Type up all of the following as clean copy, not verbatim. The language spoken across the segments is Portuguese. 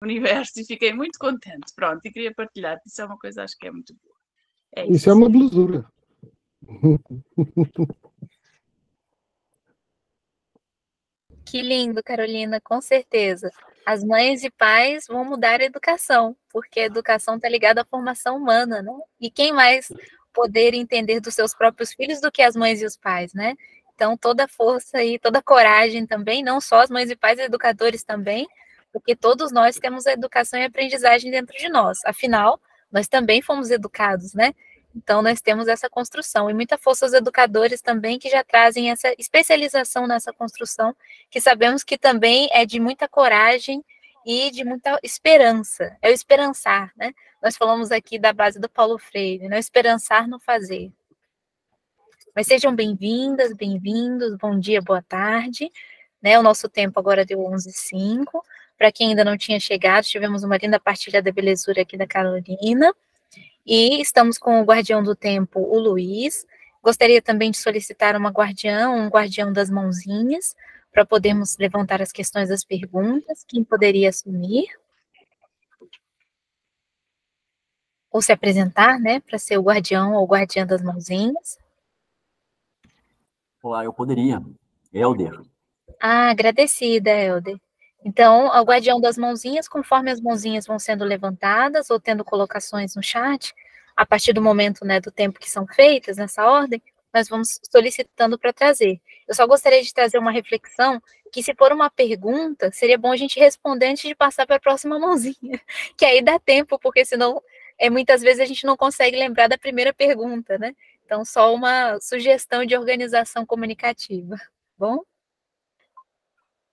universo e fiquei muito contente. Pronto, e queria partilhar. Isso é uma coisa, acho que é muito boa. É isso. Isso é uma belezura. Que lindo, Carolina, com certeza. As mães e pais vão mudar a educação, porque a educação está ligada à formação humana, né? E quem mais poder entender dos seus próprios filhos do que as mães e os pais, né? Então, toda a força e toda a coragem também, não só as mães e pais, educadores também, porque todos nós temos a educação e a aprendizagem dentro de nós. Afinal, nós também fomos educados, né? Então, nós temos essa construção. E muita força aos educadores também, que já trazem essa especialização nessa construção, que sabemos que também é de muita coragem e de muita esperança. É o esperançar, né? Nós falamos aqui da base do Paulo Freire, né? Esperançar no fazer. Mas sejam bem-vindas, bem-vindos, bom dia, boa tarde. Né? O nosso tempo agora deu 11h05. Para quem ainda não tinha chegado, tivemos uma linda partilha da belezura aqui da Carolina. E estamos com o guardião do tempo, o Luiz. Gostaria também de solicitar uma guardiã, um guardião das mãozinhas, para podermos levantar as questões das perguntas. Quem poderia assumir? Ou se apresentar, né, para ser o guardião ou guardiã das mãozinhas. Olá, eu poderia. Helder. Ah, agradecida, Helder. Então, ao guardião das mãozinhas, conforme as mãozinhas vão sendo levantadas ou tendo colocações no chat, a partir do momento, né, do tempo que são feitas nessa ordem, nós vamos solicitando para trazer. Eu só gostaria de trazer uma reflexão, que se for uma pergunta, seria bom a gente responder antes de passar para a próxima mãozinha, que aí dá tempo, porque senão, muitas vezes a gente não consegue lembrar da primeira pergunta, né? Então, só uma sugestão de organização comunicativa, bom?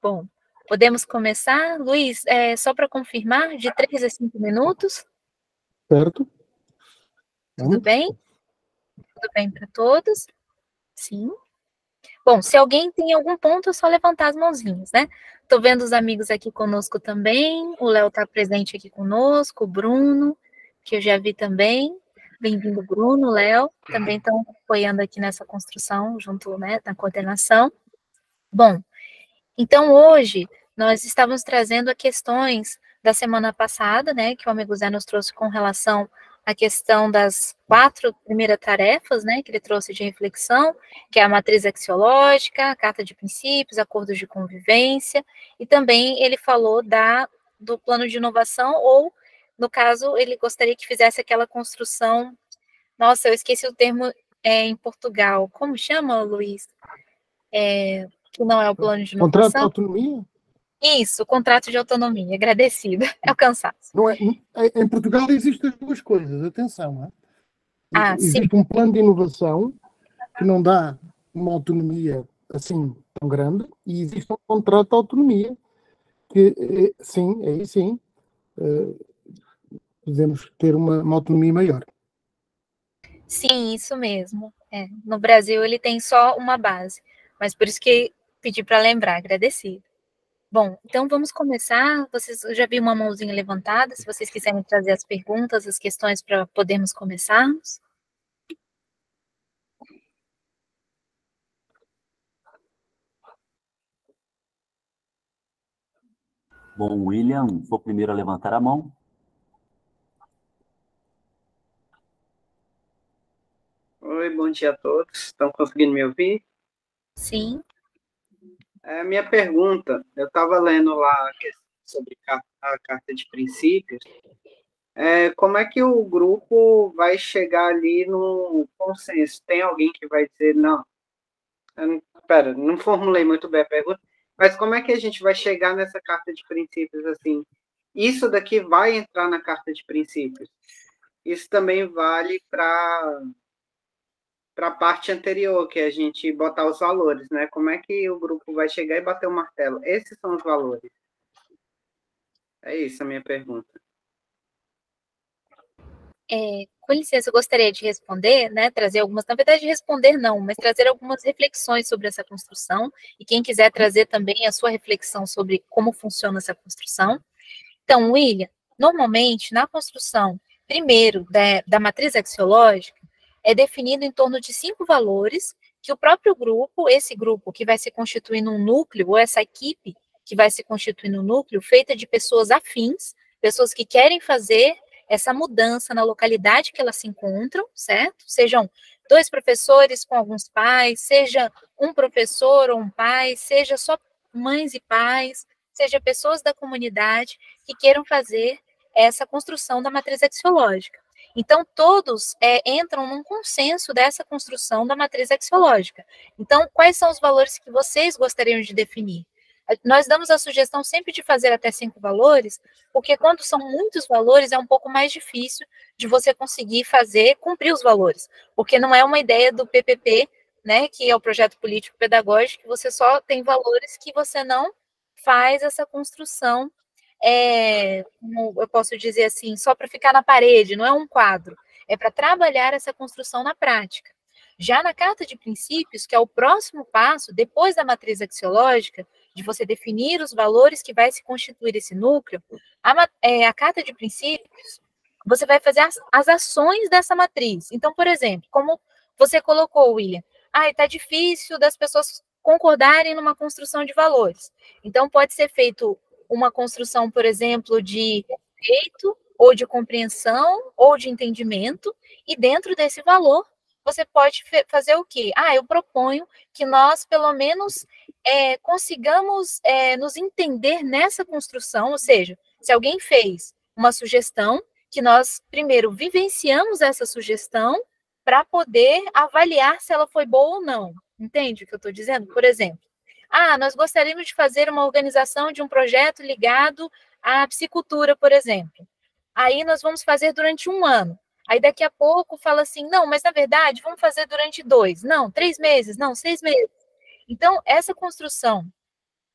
Bom, podemos começar? Luiz, só para confirmar, de 3 a 5 minutos? Certo. Tudo bem? Tudo bem para todos? Sim. Bom, se alguém tem algum ponto, é só levantar as mãozinhas, né? Estou vendo os amigos aqui conosco também. O Léo está presente aqui conosco, o Bruno, que eu já vi também. Bem-vindo, Bruno, Léo. Também estão apoiando aqui nessa construção, junto, né, na coordenação. Bom, então hoje nós estávamos trazendo questões da semana passada, né, que o amigo Zé nos trouxe com relação à questão das 4 primeiras tarefas, né, que ele trouxe de reflexão, que é a matriz axiológica, a carta de princípios, acordos de convivência, e também ele falou do plano de inovação, ou, no caso, ele gostaria que fizesse aquela construção, nossa, eu esqueci o termo em Portugal, como chama, Luiz? Que não é o plano de inovação. Contrato de autonomia? Isso, contrato de autonomia, agradecida, é o cansaço. Não é, em Portugal existem as duas coisas, atenção. Existe sim. um plano de inovação que não dá uma autonomia assim tão grande, e existe um contrato de autonomia que, sim, aí sim, podemos ter uma autonomia maior. Sim, isso mesmo. No Brasil ele tem só uma base, mas por isso que pedi para lembrar, agradecido. Bom, então vamos começar. Vocês já vi uma mãozinha levantada, se vocês quiserem trazer as perguntas, as questões para podermos começarmos. Bom, William, sou o primeiro a levantar a mão. Oi, bom dia a todos. Estão conseguindo me ouvir? Sim. Minha pergunta, eu estava lendo lá sobre a carta de princípios. Como é que o grupo vai chegar ali no consenso? Tem alguém que vai dizer, não, espera, não formulei muito bem a pergunta, mas como é que a gente vai chegar nessa carta de princípios assim? Isso daqui vai entrar na carta de princípios. Isso também vale para a parte anterior, que é a gente botar os valores, né? Como é que o grupo vai chegar e bater o martelo? Esses são os valores. É isso a minha pergunta. Com licença, eu gostaria de responder, né, trazer algumas, na verdade, responder não, mas trazer algumas reflexões sobre essa construção, e quem quiser trazer também a sua reflexão sobre como funciona essa construção. Então, William, normalmente, na construção, primeiro, da matriz axiológica, é definido em torno de 5 valores que o próprio grupo, esse grupo que vai se constituir num núcleo, ou essa equipe, que vai se constituir no núcleo, feita de pessoas afins, pessoas que querem fazer essa mudança na localidade que elas se encontram, certo? Sejam 2 professores com alguns pais, seja um professor ou um pai, seja só mães e pais, seja pessoas da comunidade que queiram fazer essa construção da matriz axiológica. Então, todos entram num consenso dessa construção da matriz axiológica. Então, quais são os valores que vocês gostariam de definir? Nós damos a sugestão sempre de fazer até 5 valores, porque quando são muitos valores, é um pouco mais difícil de você conseguir cumprir os valores, porque não é uma ideia do PPP, né, que é o projeto político pedagógico, que você só tem valores que você não faz essa construção, como eu posso dizer assim, só para ficar na parede, não é um quadro, é para trabalhar essa construção na prática. Já na carta de princípios, que é o próximo passo, depois da matriz axiológica, de você definir os valores que vai se constituir esse núcleo, a carta de princípios, você vai fazer as ações dessa matriz. Então, por exemplo, como você colocou, William, está difícil das pessoas concordarem numa construção de valores. Então, pode ser feito uma construção, por exemplo, de respeito, ou de compreensão, ou de entendimento, e dentro desse valor, você pode fazer o quê? Eu proponho que nós, pelo menos, consigamos nos entender nessa construção, ou seja, se alguém fez uma sugestão, que nós, primeiro, vivenciamos essa sugestão para poder avaliar se ela foi boa ou não. Entende o que eu estou dizendo? Por exemplo, nós gostaríamos de fazer uma organização de um projeto ligado à psicultura, por exemplo. Aí nós vamos fazer durante 1 ano. Aí daqui a pouco fala assim, não, mas na verdade vamos fazer durante 2, não, 3 meses, não, 6 meses. Então, essa construção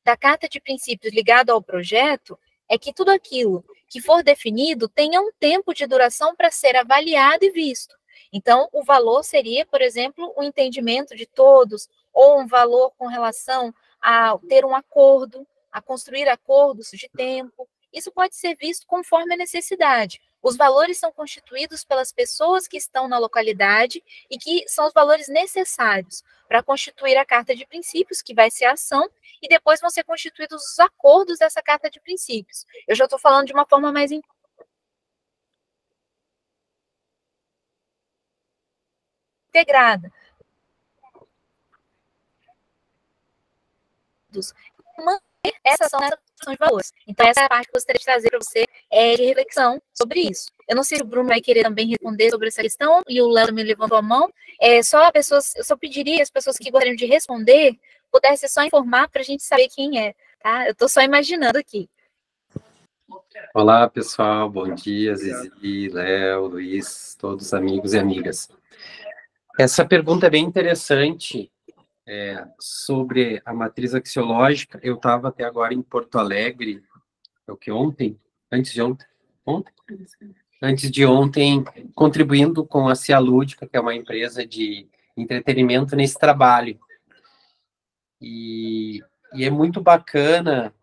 da carta de princípios ligada ao projeto é que tudo aquilo que for definido tenha um tempo de duração para ser avaliado e visto. Então, o valor seria, por exemplo, o entendimento de todos, ou um valor com relação a ter um acordo, a construir acordos de tempo. Isso pode ser visto conforme a necessidade. Os valores são constituídos pelas pessoas que estão na localidade e que são os valores necessários para constituir a carta de princípios, que vai ser a ação, e depois vão ser constituídos os acordos dessa carta de princípios. Eu já estou falando de uma forma mais integrada. Essa ação de valores. Então, essa é a parte que eu gostaria de trazer para você de reflexão sobre isso. Eu não sei se o Bruno vai querer também responder sobre essa questão, e o Léo me levantou a mão. Eu só pediria que as pessoas que gostariam de responder pudessem só informar para a gente saber quem é, tá? Eu estou só imaginando aqui. Olá, pessoal. Bom dia, Zizi, Léo, Luiz, todos os amigos e amigas. Essa pergunta é bem interessante. Sobre a matriz axiológica. Eu estava até agora em Porto Alegre, antes de ontem, contribuindo com a Cia Lúdica, que é uma empresa de entretenimento nesse trabalho. E é muito bacana,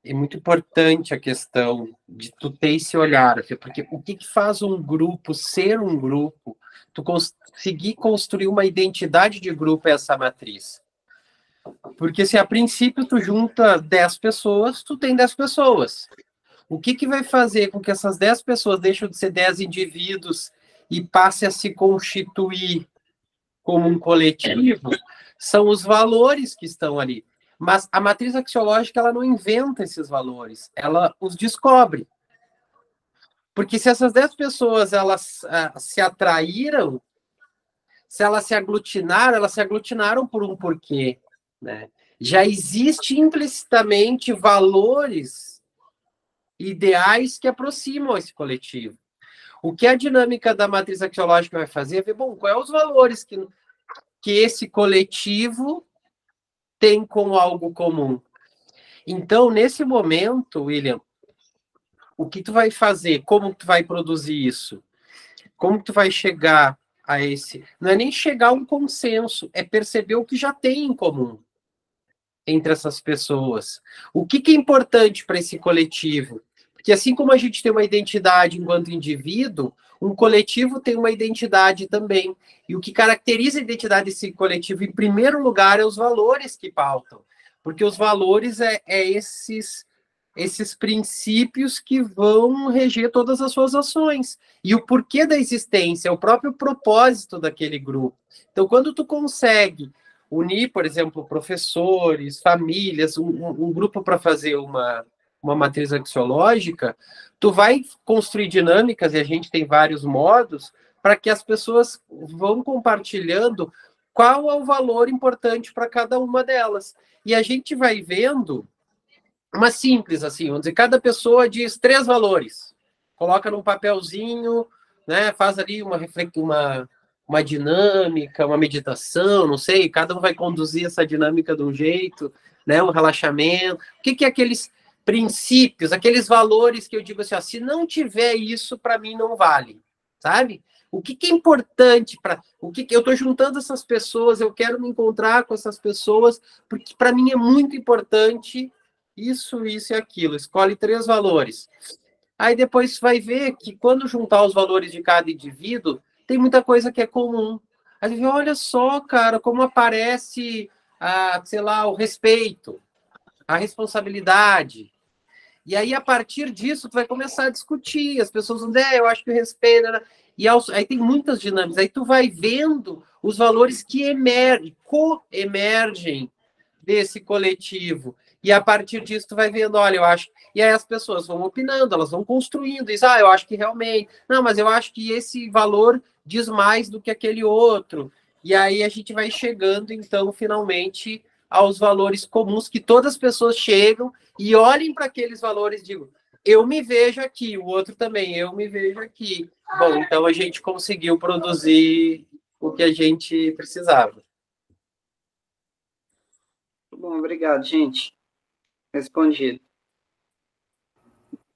é muito importante a questão de tu ter esse olhar, porque o que faz um grupo ser um grupo, tu conseguir construir uma identidade de grupo é essa matriz. Porque se a princípio tu junta 10 pessoas, tu tem 10 pessoas. O que vai fazer com que essas 10 pessoas deixem de ser 10 indivíduos e passem a se constituir como um coletivo são os valores que estão ali. Mas a matriz axiológica, ela não inventa esses valores, ela os descobre. Porque se essas 10 pessoas elas se atraíram, se elas se aglutinaram por um porquê, né? Já existe implicitamente valores ideais que aproximam esse coletivo. O que a dinâmica da matriz axiológica vai fazer é ver, bom, quais os valores que esse coletivo tem como algo comum. Então, nesse momento, William, o que tu vai fazer? Como tu vai produzir isso? Como tu vai chegar a esse... Não é nem chegar a um consenso, é perceber o que já tem em comum entre essas pessoas. O que é importante para esse coletivo? Porque assim como a gente tem uma identidade enquanto indivíduo, um coletivo tem uma identidade também. E o que caracteriza a identidade desse coletivo, em primeiro lugar, é os valores que pautam. Porque os valores esses princípios que vão reger todas as suas ações. E o porquê da existência, o próprio propósito daquele grupo. Então, quando tu consegue unir, por exemplo, professores, famílias, um grupo para fazer uma matriz axiológica, tu vai construir dinâmicas, e a gente tem vários modos, para que as pessoas vão compartilhando qual é o valor importante para cada uma delas. E a gente vai vendo uma simples, assim, vamos dizer, cada pessoa diz 3 valores, coloca num papelzinho, né, faz ali uma dinâmica, uma meditação, não sei, cada um vai conduzir essa dinâmica de um jeito, né, um relaxamento. O que é aqueles princípios, aqueles valores que eu digo assim, ó, se não tiver isso, para mim não vale, sabe? O que é importante para... eu estou juntando essas pessoas, eu quero me encontrar com essas pessoas, porque para mim é muito importante isso e aquilo. Escolhe 3 valores. Aí depois vai ver que quando juntar os valores de cada indivíduo, tem muita coisa que é comum. Aí você vê, olha só, cara, como aparece, sei lá, o respeito, a responsabilidade. E aí, a partir disso, tu vai começar a discutir. As pessoas vão dizer, eu acho que o respeito... Né? E aí tem muitas dinâmicas. Aí tu vai vendo os valores que co-emergem desse coletivo. E a partir disso, tu vai vendo, olha, eu acho... E aí as pessoas vão opinando, elas vão construindo isso. Eu acho que realmente... Não, mas eu acho que esse valor diz mais do que aquele outro. E aí a gente vai chegando, então, finalmente, aos valores comuns que todas as pessoas chegam e olhem para aqueles valores e digam, eu me vejo aqui, o outro também, eu me vejo aqui. Bom, então a gente conseguiu produzir o que a gente precisava. Bom, obrigado, gente. Respondido.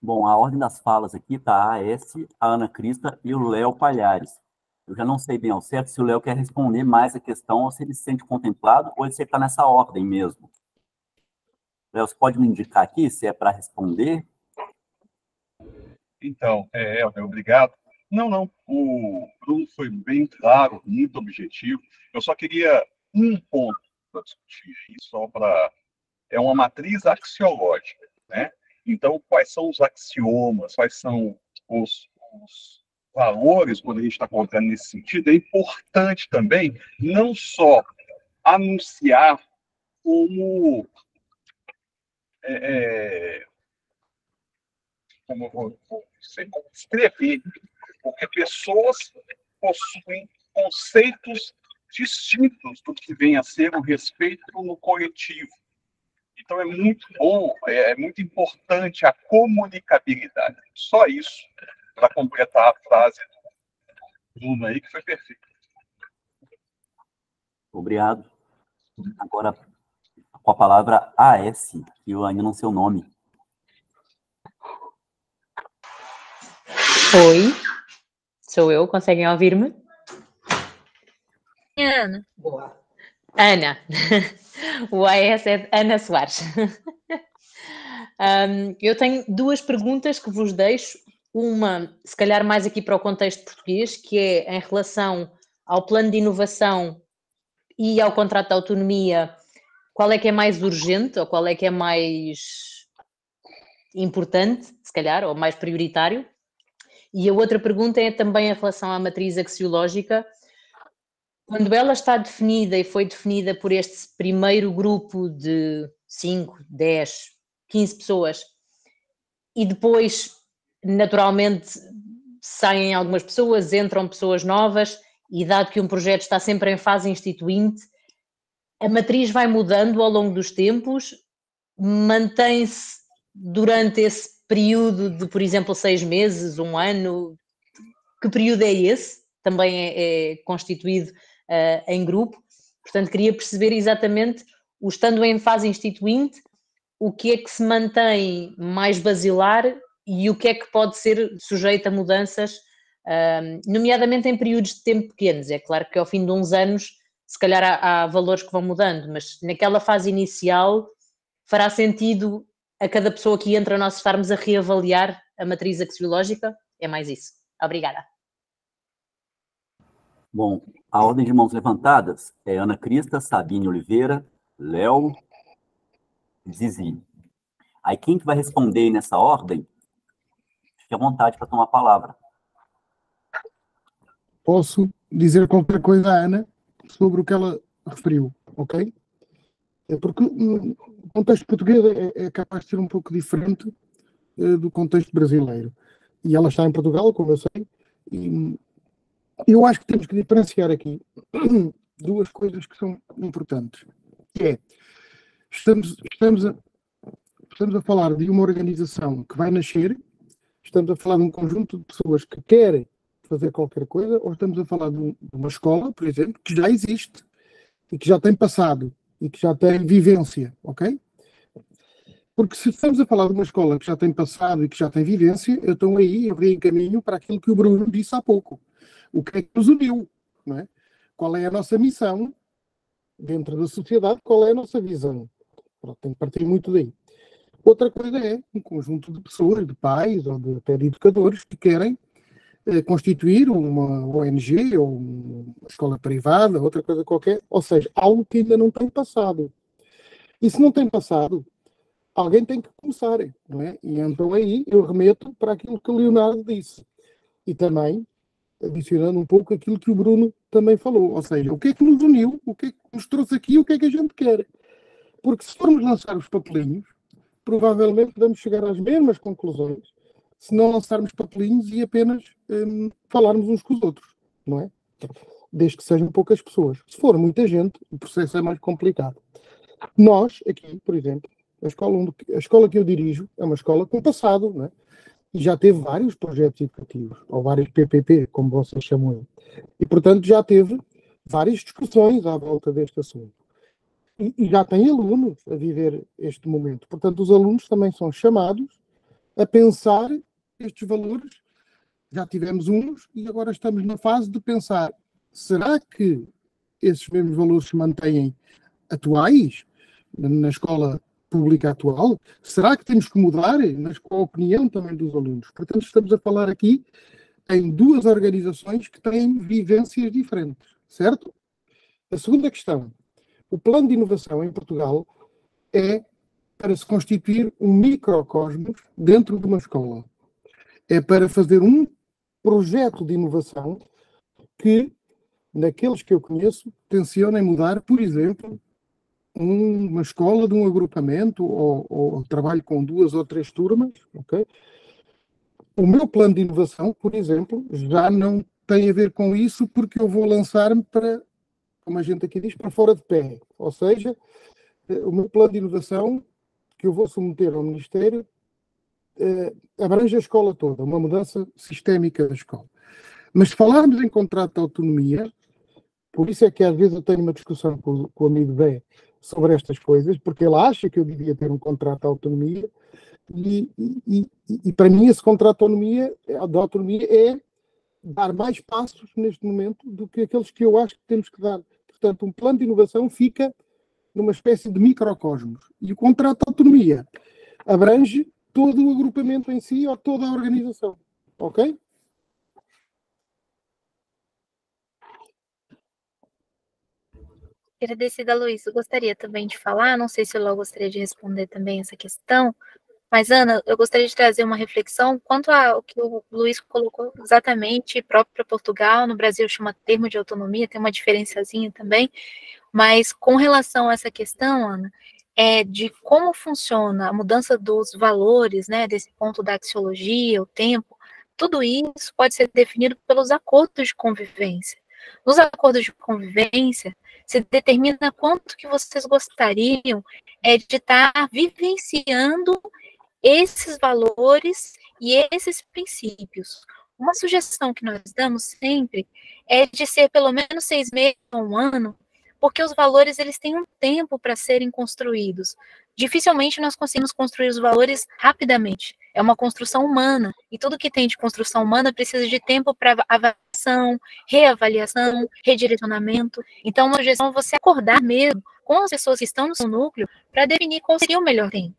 Bom, a ordem das falas aqui tá a AS, a Ana Crista e o Léo Palhares. Eu já não sei bem ao certo se o Léo quer responder mais a questão ou se ele se sente contemplado ou se ele está nessa ordem mesmo. Léo, você pode me indicar aqui se é para responder? Então, obrigado. Não. O Bruno foi bem claro, muito objetivo. Eu só queria um ponto para discutir aí, é uma matriz axiológica, né? Então, quais são os axiomas, quais são os valores, quando a gente está colocando nesse sentido, é importante também não só anunciar como escrever, porque pessoas possuem conceitos distintos do que vem a ser o respeito no coletivo. Então é muito bom, é muito importante a comunicabilidade. Só isso para completar a frase do Bruno aí, que foi perfeito. Obrigado. Agora, com a palavra AS, que eu ainda não sei o nome. Oi, sou eu, conseguem ouvir-me? Ana. Boa. Ana. O AS é Ana Soares. Eu tenho 2 perguntas que vos deixo. Uma, se calhar mais aqui para o contexto português, que é em relação ao plano de inovação e ao contrato de autonomia, qual é que é mais urgente ou qual é que é mais importante, se calhar, ou mais prioritário? E a outra pergunta é também em relação à matriz axiológica. Quando ela está definida e foi definida por este primeiro grupo de 5, 10, 15 pessoas, e depois, naturalmente, saem algumas pessoas, entram pessoas novas, e dado que um projeto está sempre em fase instituinte, a matriz vai mudando ao longo dos tempos, mantém-se durante esse período de, por exemplo, 6 meses, 1 ano. Que período é esse? Também é constituído em grupo. Portanto, queria perceber exatamente, estando em fase instituinte, o que é que se mantém mais basilar e o que é que pode ser sujeito a mudanças, nomeadamente em períodos de tempo pequenos. É claro que ao fim de uns anos, se calhar há valores que vão mudando, mas naquela fase inicial fará sentido a cada pessoa que entra nós estarmos a reavaliar a matriz axiológica? É mais isso. Obrigada. Bom, a ordem de mãos levantadas é Ana Crista, Sabine Oliveira, Léo, Zizi. Aí quem que vai responder aí nessa ordem? Fique à vontade para tomar a palavra. Posso dizer qualquer coisa à Ana sobre o que ela referiu, ok? É porque o contexto português é capaz de ser um pouco diferente do contexto brasileiro. E ela está em Portugal, como eu sei, e eu acho que temos que diferenciar aqui duas coisas que são importantes. Que é, estamos a falar de uma organização que vai nascer, estamos a falar de um conjunto de pessoas que querem fazer qualquer coisa, ou estamos a falar de uma escola, por exemplo, que já existe, e que já tem passado, e que já tem vivência, ok? Porque se estamos a falar de uma escola que já tem passado e que já tem vivência, então aí eu venho em caminho para aquilo que o Bruno disse há pouco. O que é que nos uniu, não é? Qual é a nossa missão dentro da sociedade? Qual é a nossa visão? Pronto, tem que partir muito daí. Outra coisa é um conjunto de pessoas, de pais ou até de educadores que querem constituir uma ONG ou uma escola privada, outra coisa qualquer, ou seja, algo que ainda não tem passado. E se não tem passado, alguém tem que começar, não é? E então aí eu remeto para aquilo que o Leonardo disse. E também, adicionando um pouco aquilo que o Bruno também falou, ou seja, o que é que nos uniu, o que é que nos trouxe aqui, o que é que a gente quer. Porque se formos lançar os papelinhos, provavelmente vamos chegar às mesmas conclusões se não lançarmos papelinhos e apenas falarmos uns com os outros, não é? Desde que sejam poucas pessoas. Se for muita gente, o processo é mais complicado. Nós, aqui, por exemplo, a escola que eu dirijo é uma escola com passado, não é? E já teve vários projetos educativos, ou vários PPP, como vocês chamam. E, portanto, já teve várias discussões à volta deste assunto. E já tem alunos a viver este momento. Portanto, os alunos também são chamados a pensar estes valores. Já tivemos uns e agora estamos na fase de pensar, será que esses mesmos valores se mantêm atuais na escola pública atual? Será que temos que mudar, mas com a opinião também dos alunos? Portanto, estamos a falar aqui em duas organizações que têm vivências diferentes, certo? A segunda questão, o plano de inovação em Portugal é para se constituir um microcosmos dentro de uma escola. É para fazer um projeto de inovação que, naqueles que eu conheço, tencionem mudar, por exemplo, uma escola de um agrupamento ou trabalho com 2 ou 3 turmas, ok? O meu plano de inovação, por exemplo, já não tem a ver com isso porque eu vou lançar-me para, como a gente aqui diz, para fora de pé. Ou seja, o meu plano de inovação que eu vou submeter ao Ministério abrange a escola toda, uma mudança sistémica da escola. Mas se falarmos em contrato de autonomia, por isso é que às vezes eu tenho uma discussão com o amigo Bé sobre estas coisas, porque ele acha que eu devia ter um contrato de autonomia e para mim esse contrato de autonomia é dar mais passos neste momento do que aqueles que eu acho que temos que dar. Portanto, um plano de inovação fica numa espécie de microcosmos. E o contrato de autonomia abrange todo o agrupamento em si ou toda a organização. Ok? Agradecida, Luiz. Eu gostaria também de falar, não sei se o Léo gostaria de responder também essa questão, mas, Ana, eu gostaria de trazer uma reflexão quanto ao que o Luiz colocou exatamente, próprio para Portugal, no Brasil chama termo de autonomia, tem uma diferençazinha também, mas com relação a essa questão, Ana, de como funciona a mudança dos valores, né, desse ponto da axiologia, o tempo, tudo isso pode ser definido pelos acordos de convivência. Nos acordos de convivência, se determina quanto que vocês gostariam de estar vivenciando esses valores e esses princípios. Uma sugestão que nós damos sempre é de ser pelo menos 6 meses ou 1 ano, porque os valores eles têm um tempo para serem construídos. Dificilmente nós conseguimos construir os valores rapidamente. É uma construção humana, e tudo que tem de construção humana precisa de tempo para avaliação, reavaliação, redirecionamento. Então, uma sugestão é você acordar mesmo com as pessoas que estão no seu núcleo para definir qual seria o melhor tempo.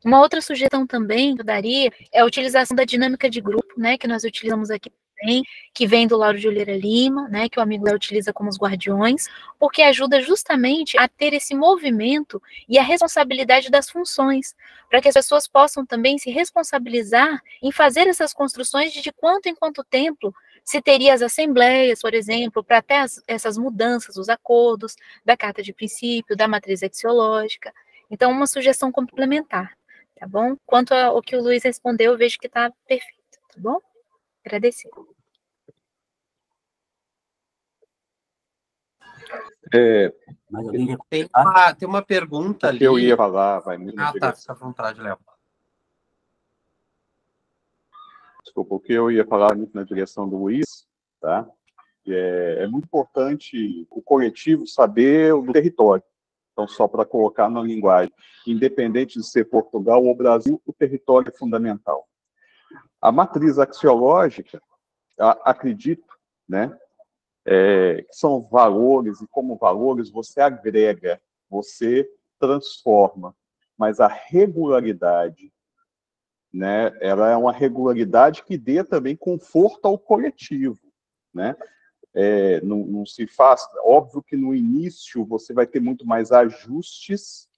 Uma outra sugestão também que eu daria é a utilização da dinâmica de grupo, né, que nós utilizamos aqui também, que vem do Lauro de Oliveira Lima, né, que o amigo Léo utiliza como os guardiões, porque ajuda justamente a ter esse movimento e a responsabilidade das funções, para que as pessoas possam também se responsabilizar em fazer essas construções de quanto em quanto tempo se teria as assembleias, por exemplo, para até essas mudanças, os acordos da carta de princípio, da matriz axiológica. Então, uma sugestão complementar, tá bom? Quanto ao que o Luiz respondeu, eu vejo que está perfeito, tá bom? Agradecer. Mas alguém quer Tem uma pergunta ali. Eu ia falar, vai muito na tá, direção. fica à vontade, Léo. Desculpa, o que eu ia falar muito na direção do Luiz, tá? É muito importante o coletivo saber o território. Então, só para colocar na linguagem, independente de ser Portugal ou Brasil, o território é fundamental. A matriz axiológica, acredito, né, que são valores, e como valores você agrega, você transforma, mas a regularidade, né, ela é uma regularidade que dê também conforto ao coletivo, né? Não se faz, óbvio que no início você vai ter muito mais ajustes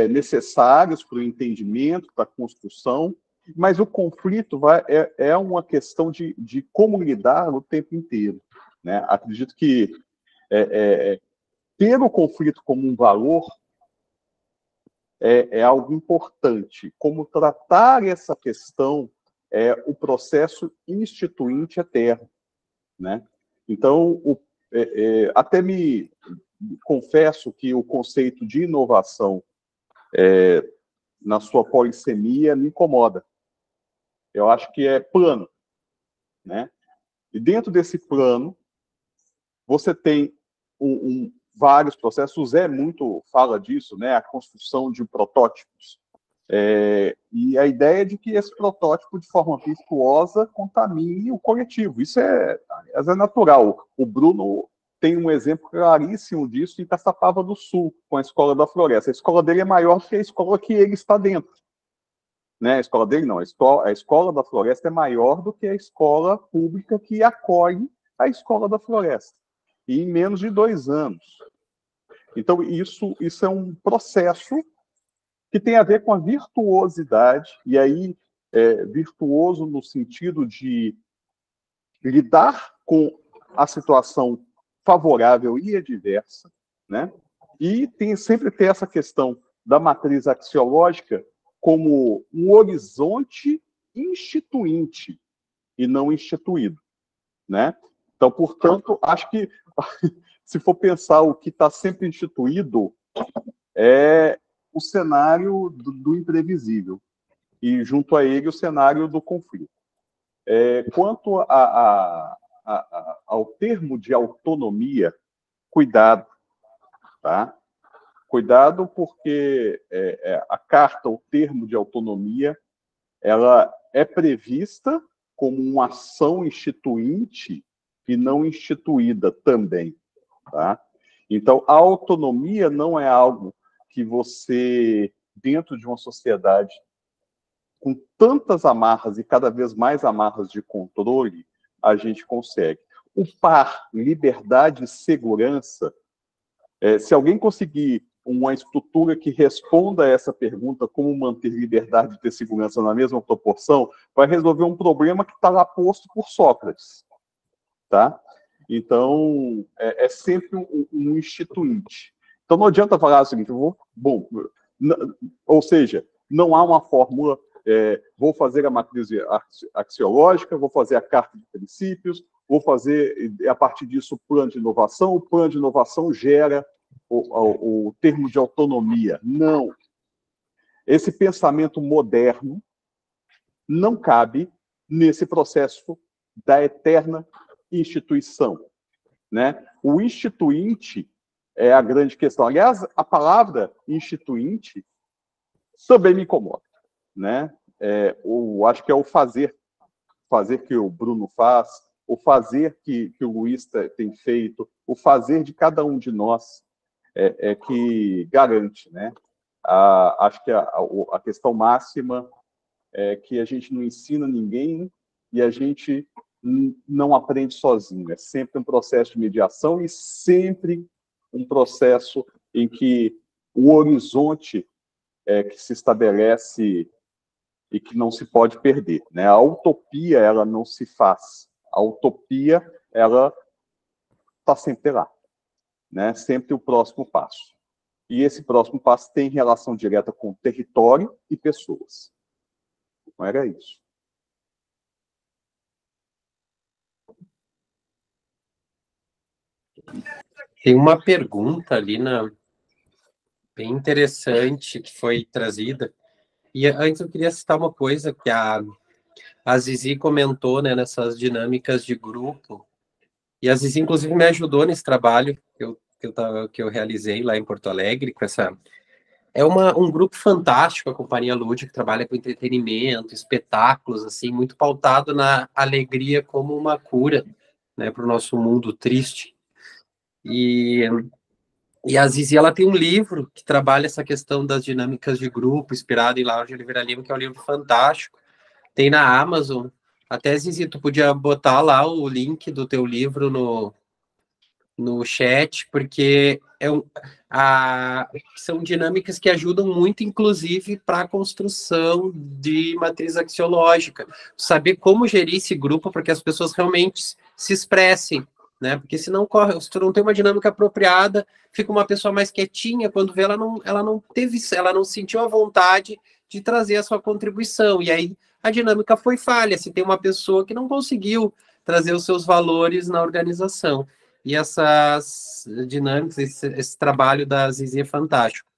necessários para o entendimento, para a construção, mas o conflito é uma questão de como lidar o tempo inteiro, né? Acredito que ter o conflito como um valor é algo importante. Como tratar essa questão é o processo instituinte eterno, né? Então, até me confesso que o conceito de inovação na sua polissemia me incomoda. Eu acho que é plano, né? E dentro desse plano, você tem vários processos. O Zé muito fala disso, né? A construção de protótipos. E a ideia de que esse protótipo, de forma virtuosa, contamine o coletivo. Isso é natural. O Bruno tem um exemplo claríssimo disso em Caçapava do Sul, com a Escola da Floresta. A escola dele é maior que a escola que ele está dentro. Né? A escola dele não, a escola da Floresta é maior do que a escola pública que acolhe a Escola da Floresta. E em menos de 2 anos. Então, isso é um processo que tem a ver com a virtuosidade, e aí, virtuoso no sentido de lidar com a situação favorável e adversa, né? E sempre ter essa questão da matriz axiológica como um horizonte instituinte e não instituído, né? Então, portanto, acho que se for pensar o que está sempre instituído é o cenário do imprevisível e, junto a ele, o cenário do conflito. Quanto ao termo de autonomia, cuidado, tá? Cuidado porque a carta, o termo de autonomia, ela é prevista como uma ação instituinte e não instituída também, tá? Então, a autonomia não é algo que você, dentro de uma sociedade com tantas amarras e cada vez mais amarras de controle, a gente consegue. O par, liberdade e segurança, se alguém conseguir uma estrutura que responda a essa pergunta, como manter liberdade e ter segurança na mesma proporção, vai resolver um problema que está lá posto por Sócrates, tá? Então, é sempre um instituinte. Então, não adianta falar o seguinte, ou seja, não há uma fórmula, vou fazer a matriz axiológica, vou fazer a carta de princípios, vou fazer, a partir disso, o plano de inovação gera o termo de autonomia. Não. Esse pensamento moderno não cabe nesse processo da eterna instituição, né? O instituinte é a grande questão. Aliás, a palavra instituinte também me incomoda, né? Acho que é o fazer que o Bruno faz, o fazer que o Luiz tem feito, o fazer de cada um de nós que garante, né? Acho que a questão máxima é que a gente não ensina ninguém e a gente não aprende sozinho. É sempre um processo de mediação e sempre um processo em que o horizonte que se estabelece e que não se pode perder, né? A utopia, ela não se faz. A utopia, ela está sempre lá, né? Sempre o próximo passo. E esse próximo passo tem relação direta com território e pessoas. Não era isso. Tem uma pergunta ali bem interessante que foi trazida. E antes eu queria citar uma coisa que a Zizi comentou, né, nessas dinâmicas de grupo. E a Zizi, inclusive, me ajudou nesse trabalho que eu realizei lá em Porto Alegre, com essa... É um grupo fantástico, a Companhia Lúdica, que trabalha com entretenimento, espetáculos, assim, muito pautado na alegria como uma cura, né, para o nosso mundo triste. E a Zizi, ela tem um livro que trabalha essa questão das dinâmicas de grupo, inspirado em Laura de Oliveira Lima, que é um livro fantástico. Tem na Amazon. Até, Zizi, tu podia botar lá o link do teu livro no chat, porque são dinâmicas que ajudam muito, inclusive, para a construção de matriz axiológica. Saber como gerir esse grupo para que as pessoas realmente se expressem, né? Porque se tu não tem uma dinâmica apropriada, fica uma pessoa mais quietinha, quando vê, ela não sentiu a vontade de trazer a sua contribuição, e aí a dinâmica foi falha, se tem uma pessoa que não conseguiu trazer os seus valores na organização. E essas dinâmicas, esse trabalho da Zizi é fantástico.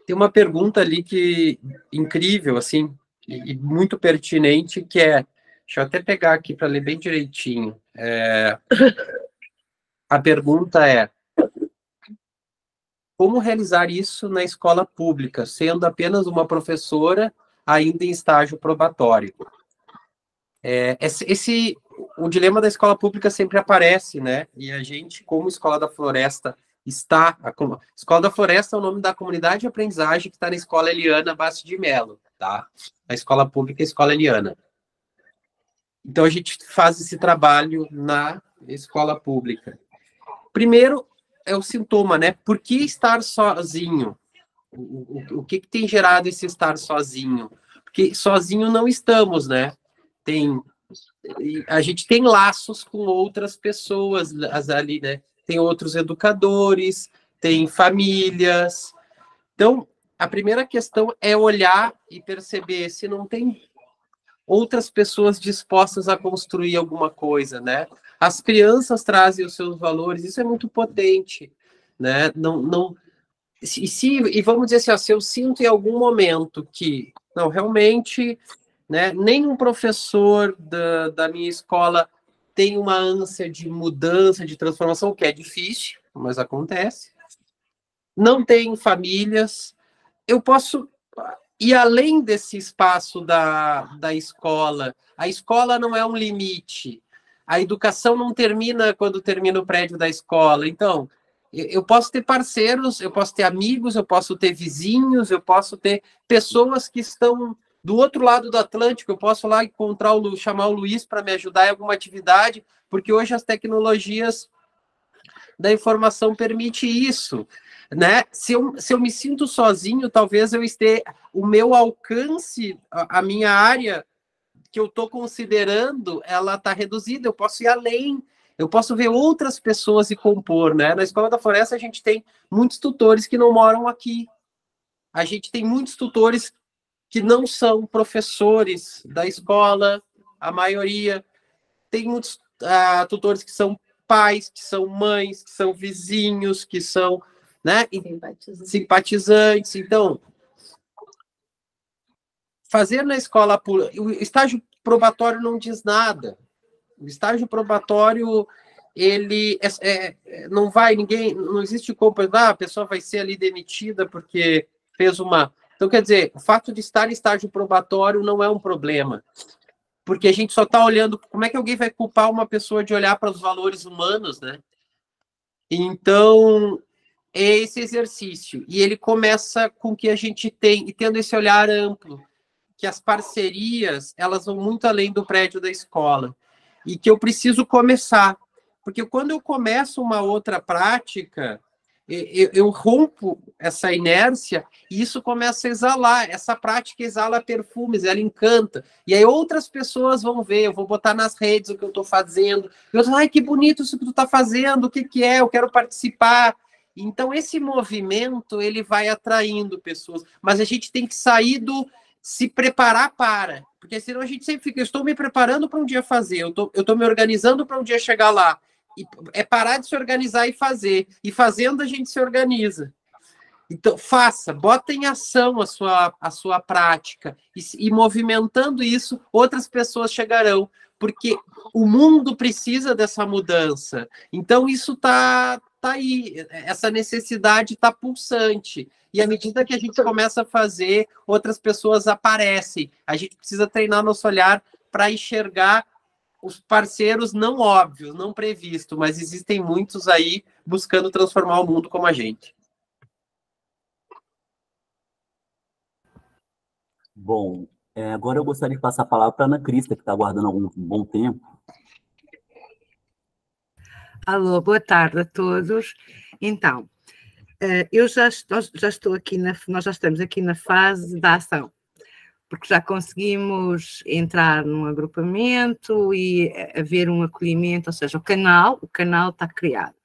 Tem uma pergunta ali incrível, assim, e muito pertinente, que é, deixa eu até pegar aqui para ler bem direitinho. A pergunta é: como realizar isso na escola pública, sendo apenas uma professora ainda em estágio probatório? O dilema da escola pública sempre aparece, né? E a gente, como Escola da Floresta, Escola da Floresta é o nome da comunidade de aprendizagem que está na Escola Eliana Bastos de Melo, tá? A escola pública é a Escola Eliana. Então, a gente faz esse trabalho na escola pública. Primeiro, é o sintoma, né? Por que estar sozinho? O que tem gerado esse estar sozinho? Porque sozinho não estamos, né? A gente tem laços com outras pessoas ali, né? Tem outros educadores, tem famílias. Então, a primeira questão é olhar e perceber se não tem outras pessoas dispostas a construir alguma coisa, né? As crianças trazem os seus valores, isso é muito potente, né? E vamos dizer assim, ó, se eu sinto em algum momento que, não, realmente, né, nenhum professor da minha escola tem uma ânsia de mudança, de transformação, o que é difícil, mas acontece. Não tem famílias. Eu posso ir além desse espaço da escola. A escola não é um limite. A educação não termina quando termina o prédio da escola. Então, eu posso ter parceiros, eu posso ter amigos, eu posso ter vizinhos, eu posso ter pessoas que estão do outro lado do Atlântico, eu posso lá chamar o Luiz para me ajudar em alguma atividade, porque hoje as tecnologias da informação permitem isso, né? Se eu me sinto sozinho, talvez eu esteja... O meu alcance, a minha área que eu estou considerando, ela está reduzida, eu posso ir além, eu posso ver outras pessoas e compor, né? Na Escola da Floresta, a gente tem muitos tutores que não moram aqui. A gente tem muitos tutores que não são professores da escola, a maioria. Tem muitos tutores que são pais, que são mães, que são vizinhos, que são, né, simpatizantes. Então, fazer na escola pública... O estágio probatório não diz nada. O estágio probatório, ele não vai, não existe culpa, a pessoa vai ser ali demitida porque fez uma... Então, quer dizer, o fato de estar em estágio probatório não é um problema, porque a gente só está olhando... Como é que alguém vai culpar uma pessoa de olhar para os valores humanos, né? Então, é esse exercício. E ele começa com o que a gente tem, e tendo esse olhar amplo. que as parcerias, elas vão muito além do prédio da escola, e que eu preciso começar, porque quando eu começo uma outra prática, eu rompo essa inércia e isso começa a exalar. Essa prática exala perfumes, ela encanta. E aí outras pessoas vão ver, eu vou botar nas redes o que eu estou fazendo. Eu falo, ai, que bonito isso que tu está fazendo, o que que é? Eu quero participar. Então, esse movimento, ele vai atraindo pessoas. Mas a gente tem que sair do se preparar para. Porque senão a gente sempre fica, eu estou me preparando para um dia fazer, eu estou me organizando para um dia chegar lá. E é parar de se organizar e fazer. E fazendo a gente se organiza. Então, faça, bota em ação a sua prática. E movimentando isso, outras pessoas chegarão. Porque o mundo precisa dessa mudança. Então, isso está aí. Essa necessidade está pulsante. E à medida que a gente começa a fazer, outras pessoas aparecem. A gente precisa treinar nosso olhar para enxergar os parceiros não óbvios, não previstos, mas existem muitos aí buscando transformar o mundo como a gente. Bom, agora eu gostaria de passar a palavra para a Ana Crista, que está aguardando algum bom tempo. Alô, boa tarde a todos. Então, nós já estamos aqui na fase da ação, porque já conseguimos entrar num agrupamento e haver um acolhimento, ou seja, o canal está criado.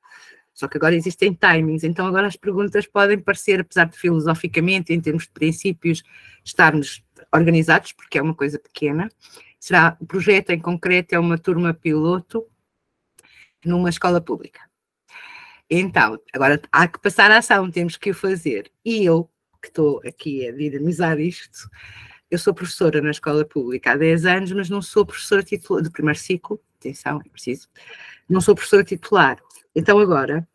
Só que agora existem timings, então agora as perguntas podem parecer, apesar de filosoficamente, em termos de princípios, estarmos organizados, porque é uma coisa pequena. O projeto em concreto é uma turma piloto numa escola pública. Então, agora há que passar a ação, temos que o fazer. E eu, que estou aqui a dinamizar isto, eu sou professora na escola pública há 10 anos, mas não sou professora titular do primeiro ciclo, atenção, é preciso, não sou professora titular. Então agora,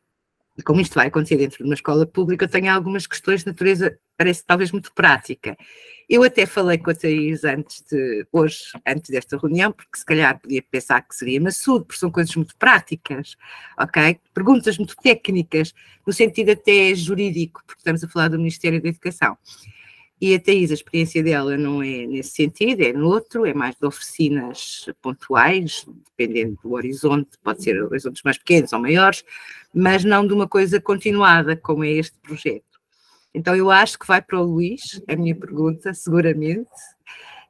e como isto vai acontecer dentro de uma escola pública, eu tenho algumas questões de natureza, parece talvez muito prática. Eu até falei com a Thaís antes desta reunião, porque se calhar podia pensar que seria maçudo, porque são coisas muito práticas, ok? Perguntas muito técnicas, no sentido até jurídico, porque estamos a falar do Ministério da Educação. E a Thaís, a experiência dela não é nesse sentido, é no outro, é mais de oficinas pontuais, dependendo do horizonte, pode ser horizontes mais pequenos ou maiores, mas não de uma coisa continuada, como é este projeto. Então eu acho que vai para o Luís, a minha pergunta, seguramente.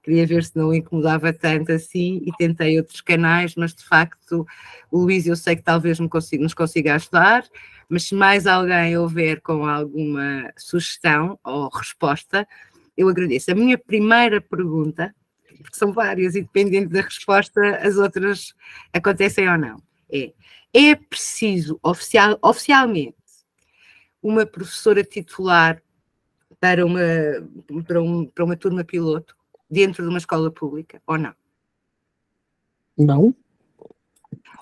Queria ver se não o incomodava tanto assim e tentei outros canais, mas de facto o Luís eu sei que talvez nos consiga ajudar, mas se mais alguém houver com alguma sugestão ou resposta, eu agradeço. A minha primeira pergunta, porque são várias e dependendo da resposta as outras acontecem ou não, é preciso oficialmente uma professora titular para uma turma piloto dentro de uma escola pública, ou não? Não.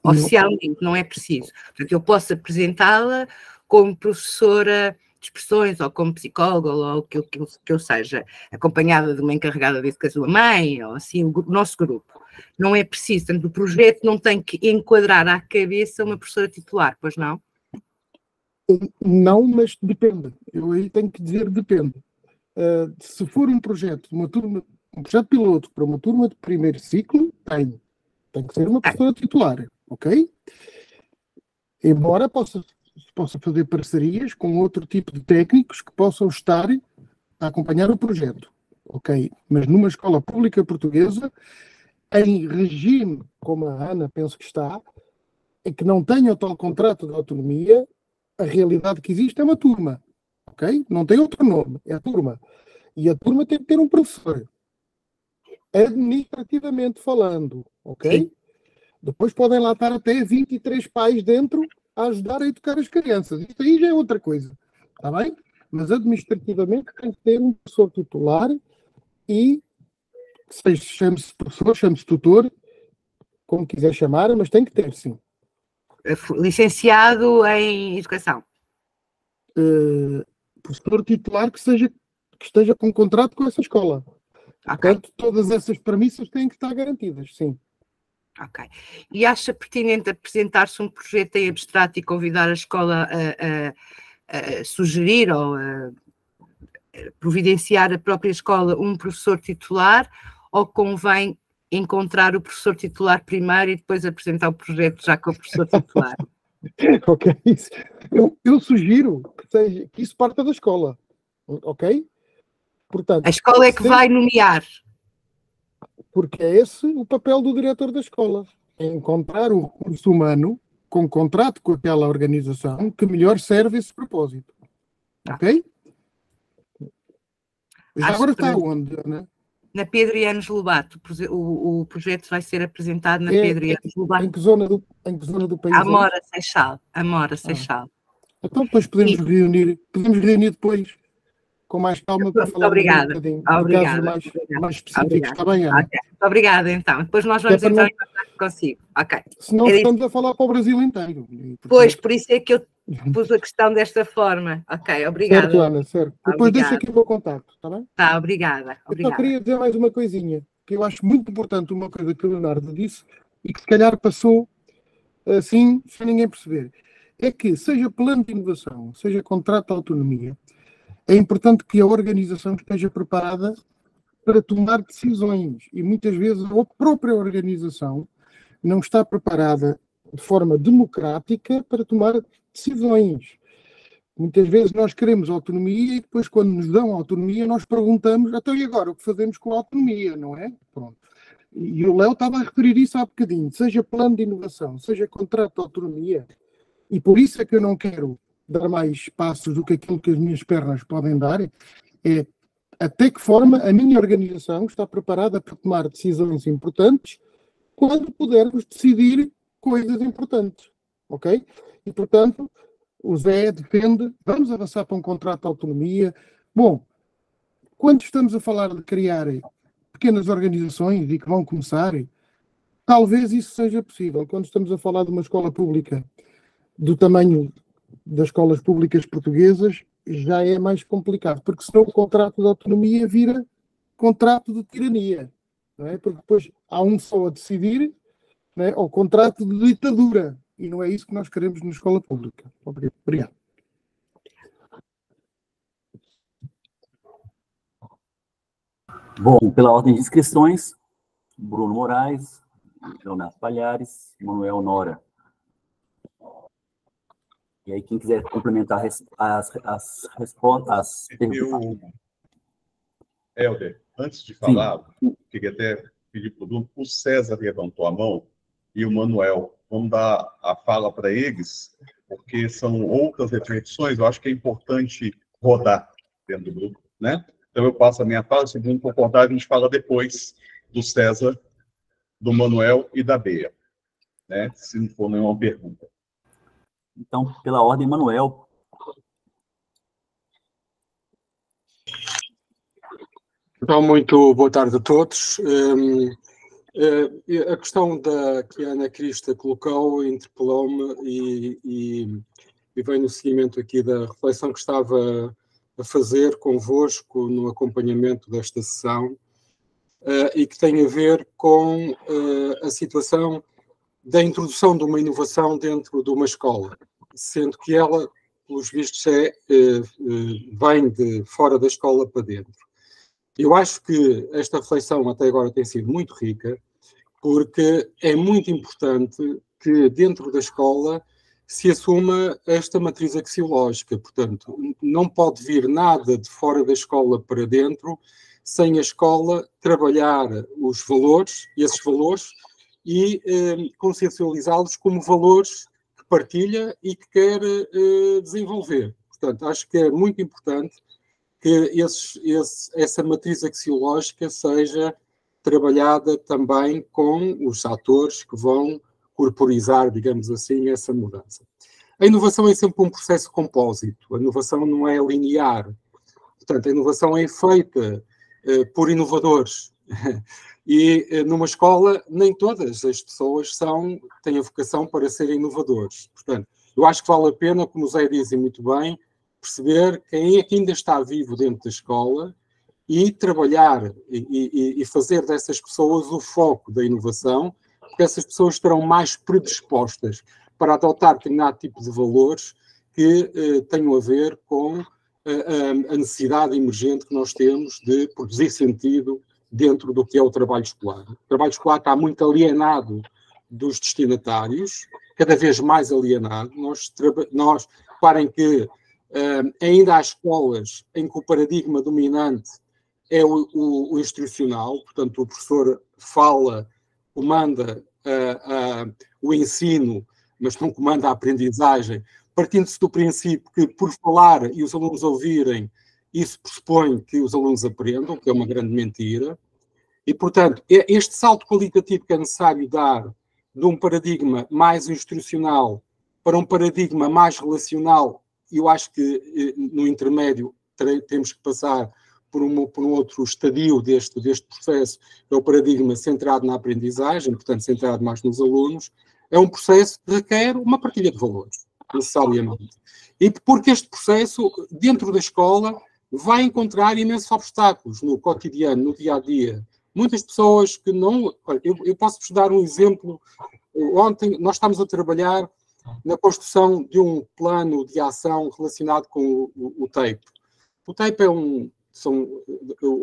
Oficialmente, não é preciso. Portanto, eu posso apresentá-la como professora de expressões, ou como psicóloga, ou o que eu seja, acompanhada de uma encarregada de educação, uma mãe, ou assim, o nosso grupo. Não é preciso. Portanto, o projeto não tem que enquadrar à cabeça uma professora titular, pois não? Não, mas depende. Eu aí tenho que dizer depende. Se for um projeto, um projeto piloto para uma turma de primeiro ciclo, tem que ser uma professora titular, ok? Embora possa fazer parcerias com outro tipo de técnicos que possam estar a acompanhar o projeto, ok? Mas numa escola pública portuguesa, em regime, como a Ana penso que está, em que não tenha o tal contrato de autonomia, a realidade que existe é uma turma, ok? Não tem outro nome, é a turma. E a turma tem que ter um professor. Administrativamente falando, ok? Sim. Depois podem lá estar até 23 pais dentro a ajudar a educar as crianças. Isso aí já é outra coisa, está bem? Mas administrativamente tem que ter um professor titular e chame-se professor, chame-se tutor, como quiser chamar, mas tem que ter, sim. Licenciado em Educação. Professor titular que esteja com contrato com essa escola. Okay. Portanto, todas essas premissas têm que estar garantidas, sim. Ok. E acha pertinente apresentar-se um projeto em abstrato e convidar a escola a sugerir ou providenciar a própria escola um professor titular, ou convém encontrar o professor titular primeiro e depois apresentar o projeto já com o professor titular? Ok, eu sugiro que isso parta da escola, ok? Portanto, A escola é que vai nomear. Porque é esse o papel do diretor da escola, é encontrar o recurso humano com contrato com aquela organização que melhor serve esse propósito, ok? Já Acho agora que está onde, né? Na Pedro e Anos Lobato. O projeto vai ser apresentado na Pedro e Anos Lobato. Em que zona do país? Amora, Seixal. Amora, Seixal. Então depois podemos reunir depois, com mais calma, para falar um bocadinho de casos mais específicos. Está bem, Ana? Okay. Muito obrigada, então. Depois nós vamos entrar em contato consigo. Ok. Senão estamos a falar para o Brasil inteiro. Pois, por isso é que eu pus a questão desta forma. Ok, obrigada. Certo, Ana, certo. Depois deixa aqui o meu contacto, está bem? Tá, obrigada. Eu só queria dizer mais uma coisinha, que eu acho muito importante, uma coisa que o Leonardo disse, e que se calhar passou assim, sem ninguém perceber. É que, seja plano de inovação, seja contrato de autonomia, é importante que a organização esteja preparada para tomar decisões. E muitas vezes a própria organização não está preparada de forma democrática para tomar decisões. Muitas vezes nós queremos autonomia e depois, quando nos dão autonomia, nós perguntamos, então e agora, o que fazemos com a autonomia, não é? Pronto. E o Léo estava a referir isso há bocadinho, seja plano de inovação, seja contrato de autonomia, e por isso é que eu não quero dar mais passos do que aquilo que as minhas pernas podem dar, é até que forma a minha organização está preparada para tomar decisões importantes quando pudermos decidir coisas importantes, ok? E, portanto, o Zé defende, vamos avançar para um contrato de autonomia. Bom, quando estamos a falar de criar pequenas organizações e que vão começar, talvez isso seja possível. Quando estamos a falar de uma escola pública do tamanho das escolas públicas portuguesas, já é mais complicado, porque senão o contrato de autonomia vira contrato de tirania, não é? Porque depois há um só a decidir, não é? Ou contrato de ditadura, e não é isso que nós queremos na escola pública. Obrigado. Bom, pela ordem de inscrições, Bruno Moraes, Leonardo Palhares, Manuel Nora. E aí, quem quiser complementar as respostas, as perguntas. Helder, antes de falar, queria até pedir para o Bruno, o César levantou a mão e o Manuel. Vamos dar a fala para eles, porque são outras reflexões, eu acho que é importante rodar dentro do grupo, né? Então eu passo a minha fala, se o Bruno concordar, a gente fala depois do César, do Manuel e da Bea, né? Se não for nenhuma pergunta. Então, pela ordem, Manuel. Então, muito boa tarde a todos. A questão que a Ana Crista colocou interpelou-me e vem no seguimento aqui da reflexão que estava a fazer convosco no acompanhamento desta sessão e que tem a ver com a situação da introdução de uma inovação dentro de uma escola, sendo que ela, pelos vistos, vem de fora da escola para dentro. Eu acho que esta reflexão até agora tem sido muito rica, porque é muito importante que dentro da escola se assuma esta matriz axiológica. Portanto, não pode vir nada de fora da escola para dentro sem a escola trabalhar os valores, esses valores, e consciencializá-los como valores que partilha e que quer desenvolver. Portanto, acho que é muito importante que essa matriz axiológica seja trabalhada também com os atores que vão corporizar, digamos assim, essa mudança. A inovação é sempre um processo compósito, a inovação não é linear. Portanto, a inovação é feita por inovadores. E numa escola, nem todas as pessoas têm a vocação para serem inovadores. Portanto, eu acho que vale a pena, como o Zé dizem muito bem, perceber quem é que ainda está vivo dentro da escola e trabalhar e fazer dessas pessoas o foco da inovação, porque essas pessoas estarão mais predispostas para adotar determinado tipo de valores que tenham a ver com a necessidade emergente que nós temos de produzir sentido dentro do que é o trabalho escolar. O trabalho escolar está muito alienado dos destinatários, cada vez mais alienado. Nós reparem que ainda há escolas em que o paradigma dominante é o instrucional, portanto, o professor fala, comanda o ensino, mas não comanda a aprendizagem, partindo-se do princípio que, por falar e os alunos ouvirem, isso pressupõe que os alunos aprendam, que é uma grande mentira. E, portanto, este salto qualitativo que é necessário dar de um paradigma mais instrucional para um paradigma mais relacional, eu acho que no intermédio temos que passar por um outro estadio deste processo, que é o paradigma centrado na aprendizagem, portanto, centrado mais nos alunos. É um processo que requer uma partilha de valores, necessariamente. E porque este processo, dentro da escola, vai encontrar imensos obstáculos no cotidiano, no dia-a-dia. Muitas pessoas que não... Eu posso-vos dar um exemplo. Ontem nós estamos a trabalhar na construção de um plano de ação relacionado com o TAPE. O TAPE é a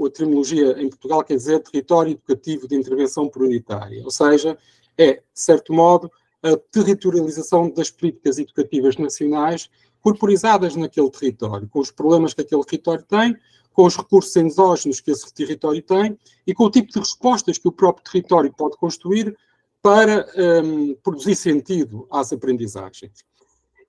etimologia em Portugal quer dizer Território Educativo de Intervenção Prioritária, ou seja, é, de certo modo, a territorialização das políticas educativas nacionais corporizadas naquele território, com os problemas que aquele território tem, com os recursos endógenos que esse território tem e com o tipo de respostas que o próprio território pode construir para produzir sentido às aprendizagens.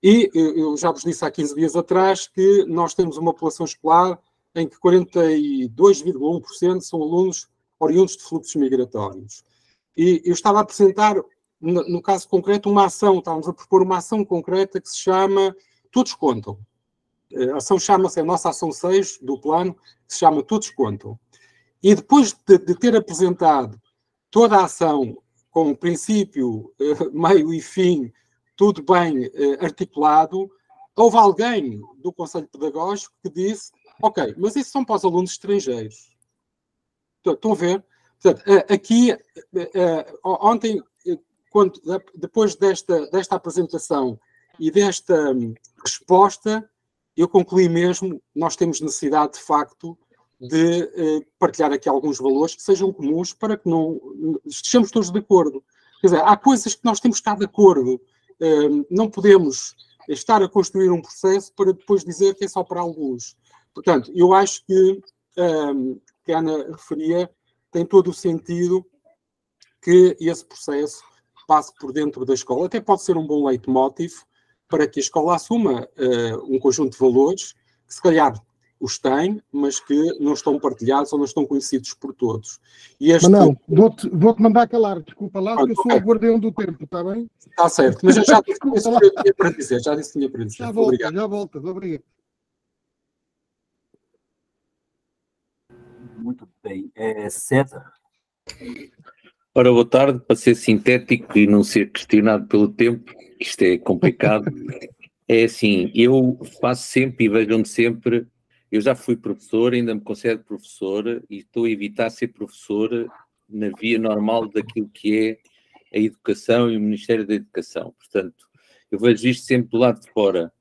E eu já vos disse há 15 dias atrás que nós temos uma população escolar em que 42,1% são alunos oriundos de fluxos migratórios. E eu estava a apresentar, no caso concreto, uma ação, estávamos a propor uma ação concreta que se chama Todos Contam. A ação chama-se, a nossa ação 6 do plano, que se chama Todos Contam. E depois de ter apresentado toda a ação com princípio, meio e fim, tudo bem articulado, houve alguém do Conselho Pedagógico que disse: ok, mas isso são para os alunos estrangeiros. Estão a ver? Portanto, aqui, ontem, depois desta apresentação e desta resposta, eu concluí mesmo, nós temos necessidade, de facto, de partilhar aqui alguns valores que sejam comuns para que não estejamos todos de acordo. Quer dizer, há coisas que nós temos que estar de acordo. Não podemos estar a construir um processo para depois dizer que é só para alguns. Portanto, eu acho que a Ana referia tem todo o sentido que esse processo passe por dentro da escola. Até pode ser um bom leitmotiv para que a escola assuma um conjunto de valores que, se calhar, os têm, mas que não estão partilhados ou não estão conhecidos por todos. E Mas não, vou-te mandar calar, desculpa lá, porque eu sou o guardião do tempo, está bem? Está certo, mas eu já disse o que eu tinha para dizer, já disse o que tinha para dizer. Já voltas, obrigado. Muito bem. César? Ora, boa tarde. Para ser sintético e não ser questionado pelo tempo, isto é complicado. É assim, eu faço sempre e vejam-me sempre, eu já fui professor, ainda me considero professor e estou a evitar ser professor na via normal daquilo que é a educação e o Ministério da Educação. Portanto, eu vejo isto sempre do lado de fora.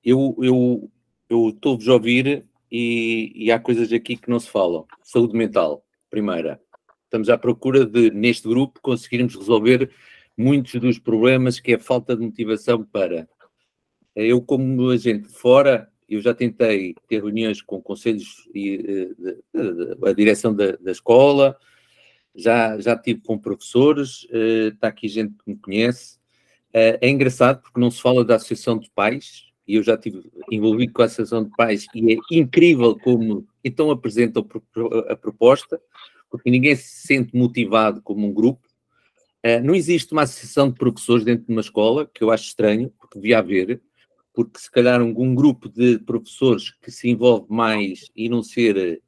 Eu estou-vos a ouvir e há coisas aqui que não se falam. Saúde mental, primeira. Estamos à procura de, neste grupo, conseguirmos resolver muitos dos problemas que é a falta de motivação para. Eu, como agente de fora, eu já tentei ter reuniões com conselhos e a direção da escola, já estive com professores, está aqui gente que me conhece. É engraçado porque não se fala da associação de pais, e eu já estive envolvido com a associação de pais, e é incrível como então apresentam a proposta, porque ninguém se sente motivado como um grupo. Não existe uma associação de professores dentro de uma escola, que eu acho estranho, porque devia haver, porque se calhar um grupo de professores que se envolve mais e não ser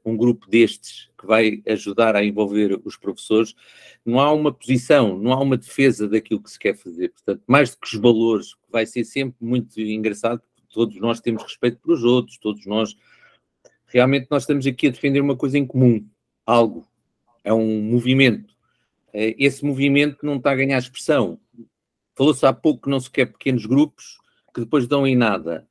um grupo destes que vai ajudar a envolver os professores, não há uma posição, não há uma defesa daquilo que se quer fazer. Portanto, mais do que os valores, vai ser sempre muito engraçado, porque todos nós temos respeito pelos outros, todos nós, realmente nós estamos aqui a defender uma coisa em comum, algo, é um movimento. Esse movimento não está a ganhar expressão. Falou-se há pouco que não se quer pequenos grupos que depois dão em nada.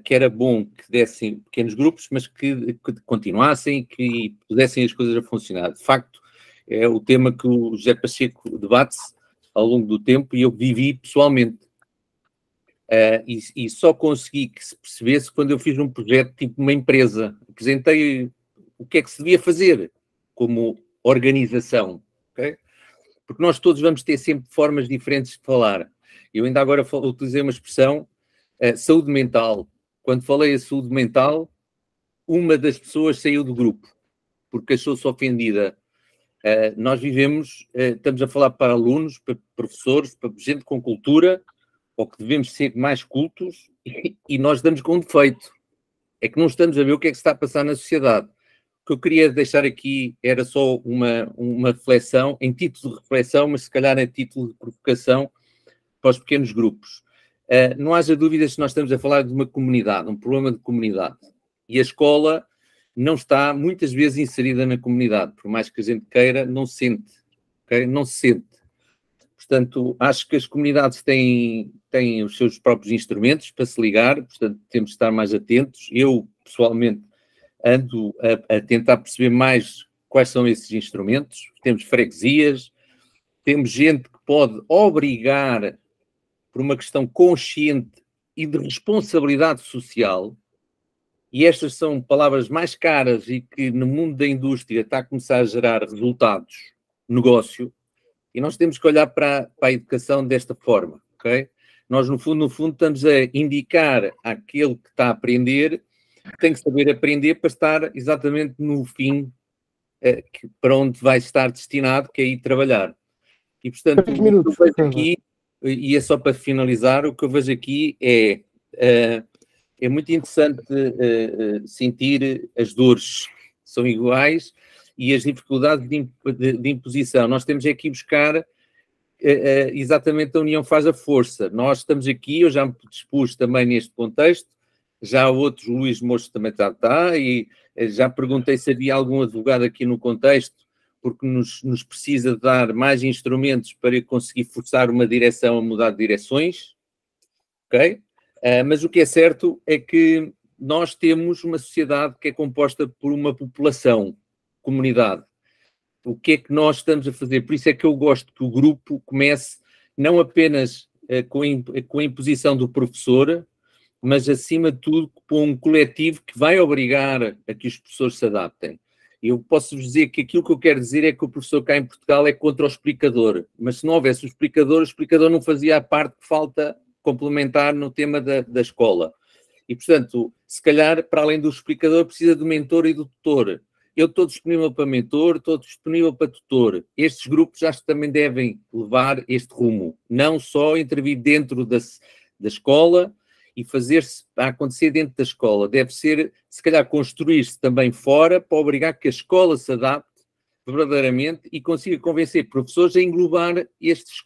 que era bom que dessem pequenos grupos, mas que continuassem, que pudessem as coisas a funcionar. De facto, é o tema que o José Pacheco debate-se ao longo do tempo e eu vivi pessoalmente. E só consegui que se percebesse quando eu fiz um projeto tipo uma empresa. Apresentei o que é que se devia fazer como organização, ok? Porque nós todos vamos ter sempre formas diferentes de falar. Eu ainda agora utilizei uma expressão, saúde mental. Quando falei a saúde mental, uma das pessoas saiu do grupo, porque achou-se ofendida. Nós vivemos, estamos a falar para alunos, para professores, para gente com cultura, ou que devemos ser mais cultos, e nós damos com um defeito. É que não estamos a ver o que é que se está a passar na sociedade. O que eu queria deixar aqui era só uma reflexão, em título de reflexão, mas se calhar em título de provocação para os pequenos grupos. Não haja dúvidas que nós estamos a falar de uma comunidade, um problema de comunidade. E a escola não está, muitas vezes, inserida na comunidade. Por mais que a gente queira, não se sente. Okay? Não se sente. Portanto, acho que as comunidades têm os seus próprios instrumentos para se ligar, portanto, temos de estar mais atentos. Eu, pessoalmente, ando a tentar perceber mais quais são esses instrumentos. Temos freguesias, temos gente que pode obrigar, por uma questão consciente e de responsabilidade social, e estas são palavras mais caras e que no mundo da indústria está a começar a gerar resultados, negócio, e nós temos que olhar para a educação desta forma, ok? Nós, no fundo, estamos a indicar àquele que está a aprender que tem que saber aprender para estar exatamente no fim para onde vai estar destinado, que é ir trabalhar. E, portanto, o que eu vejo aqui, e é só para finalizar, o que eu vejo aqui é muito interessante sentir as dores são iguais e as dificuldades de imposição. Nós temos aqui buscar exatamente a união faz a força. Nós estamos aqui, eu já me dispus também neste contexto, já outros, o Luís Moço também está, e já perguntei se havia algum advogado aqui no contexto, porque nos precisa dar mais instrumentos para conseguir forçar uma direção a mudar de direções, ok? Mas o que é certo é que nós temos uma sociedade que é composta por uma população, comunidade. O que é que nós estamos a fazer? Por isso é que eu gosto que o grupo comece não apenas com a imposição do professor, mas, acima de tudo, com um coletivo que vai obrigar a que os professores se adaptem. Eu posso vos dizer que aquilo que eu quero dizer é que o professor cá em Portugal é contra o explicador, mas se não houvesse o explicador não fazia a parte que falta complementar no tema da escola. E, portanto, se calhar, para além do explicador, precisa do mentor e do tutor. Eu estou disponível para mentor, estou disponível para tutor. Estes grupos já também devem levar este rumo, não só intervir dentro da escola e fazer-se acontecer dentro da escola. Deve ser, se calhar, construir-se também fora para obrigar que a escola se adapte verdadeiramente e consiga convencer professores a englobar estes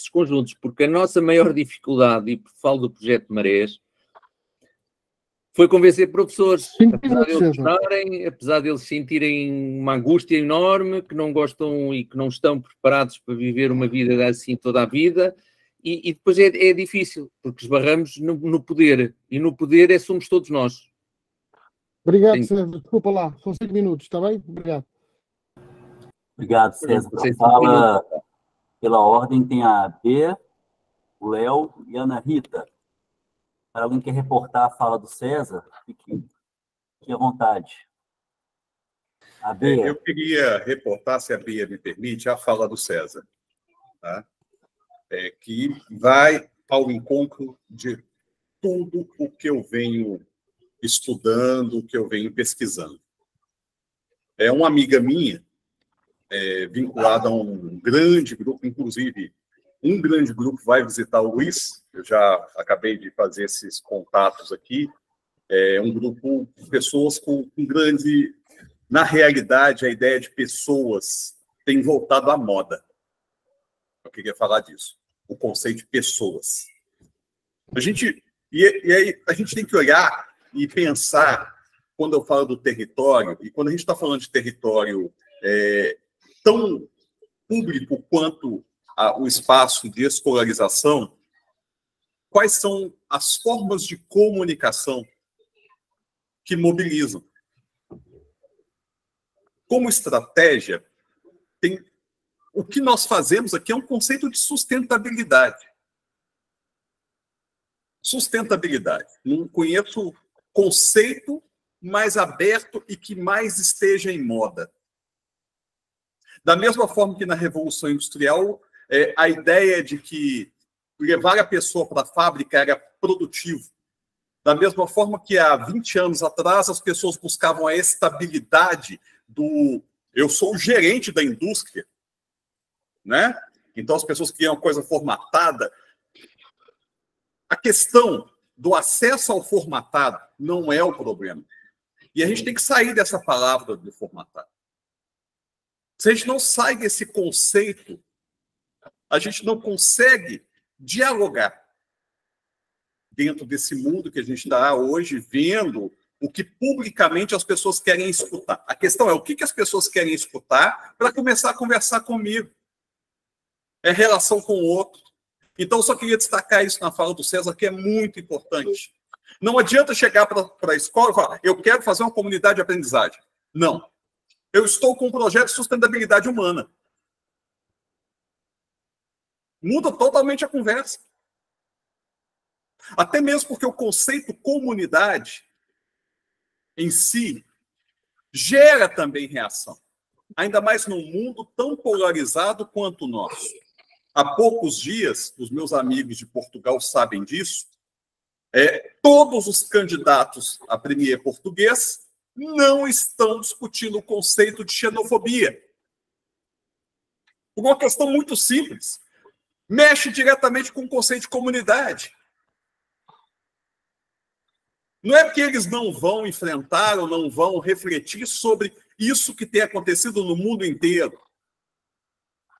conjuntos, porque a nossa maior dificuldade, e falo do projeto Marés, foi convencer professores, apesar de eles gostarem, apesar de eles sentirem uma angústia enorme, que não gostam e que não estão preparados para viver uma vida assim toda a vida, e depois é difícil, porque esbarramos no poder, e no poder somos todos nós. Obrigado, César. Desculpa lá, são 5 minutos, está bem? Obrigado. Obrigado, César. Fala pela ordem, tem a B, o Léo e a Ana Rita. Para alguém que quer reportar a fala do César, fique à vontade. A Bia. Eu queria reportar, se a Bia me permite, a fala do César, tá? Que vai ao encontro de tudo o que eu venho estudando, o que eu venho pesquisando. É uma amiga minha, vinculada a um grande grupo, inclusive, um grande grupo vai visitar o Luiz, eu já acabei de fazer esses contatos aqui, um grupo de pessoas com grande... Na realidade, a ideia de pessoas tem voltado à moda. Eu queria falar disso, o conceito de pessoas. E aí a gente tem que olhar e pensar, quando eu falo do território, e quando a gente está falando de território tão público quanto o espaço de escolarização, quais são as formas de comunicação que mobilizam. Como estratégia, o que nós fazemos aqui é um conceito de sustentabilidade. Sustentabilidade. Não conheço conceito mais aberto e que mais esteja em moda. Da mesma forma que na Revolução Industrial, a ideia de que levar a pessoa para a fábrica era produtivo. Da mesma forma que há 20 anos atrás as pessoas buscavam a estabilidade do eu sou o gerente da indústria, né? Então as pessoas queriam uma coisa formatada. A questão do acesso ao formatado não é o problema. E a gente tem que sair dessa palavra de formatado. Se a gente não sai desse conceito, a gente não consegue dialogar dentro desse mundo que a gente está hoje vendo o que publicamente as pessoas querem escutar. A questão é o que as pessoas querem escutar para começar a conversar comigo. É relação com o outro. Então, eu só queria destacar isso na fala do César, que é muito importante. Não adianta chegar para a escola e falar, eu quero fazer uma comunidade de aprendizagem. Não. Eu estou com um projeto de sustentabilidade humana. Muda totalmente a conversa. Até mesmo porque o conceito comunidade em si gera também reação. Ainda mais num mundo tão polarizado quanto o nosso. Há poucos dias, os meus amigos de Portugal sabem disso, todos os candidatos a premier português não estão discutindo o conceito de xenofobia. Por uma questão muito simples. Mexe diretamente com o conceito de comunidade. Não é porque eles não vão enfrentar ou não vão refletir sobre isso que tem acontecido no mundo inteiro.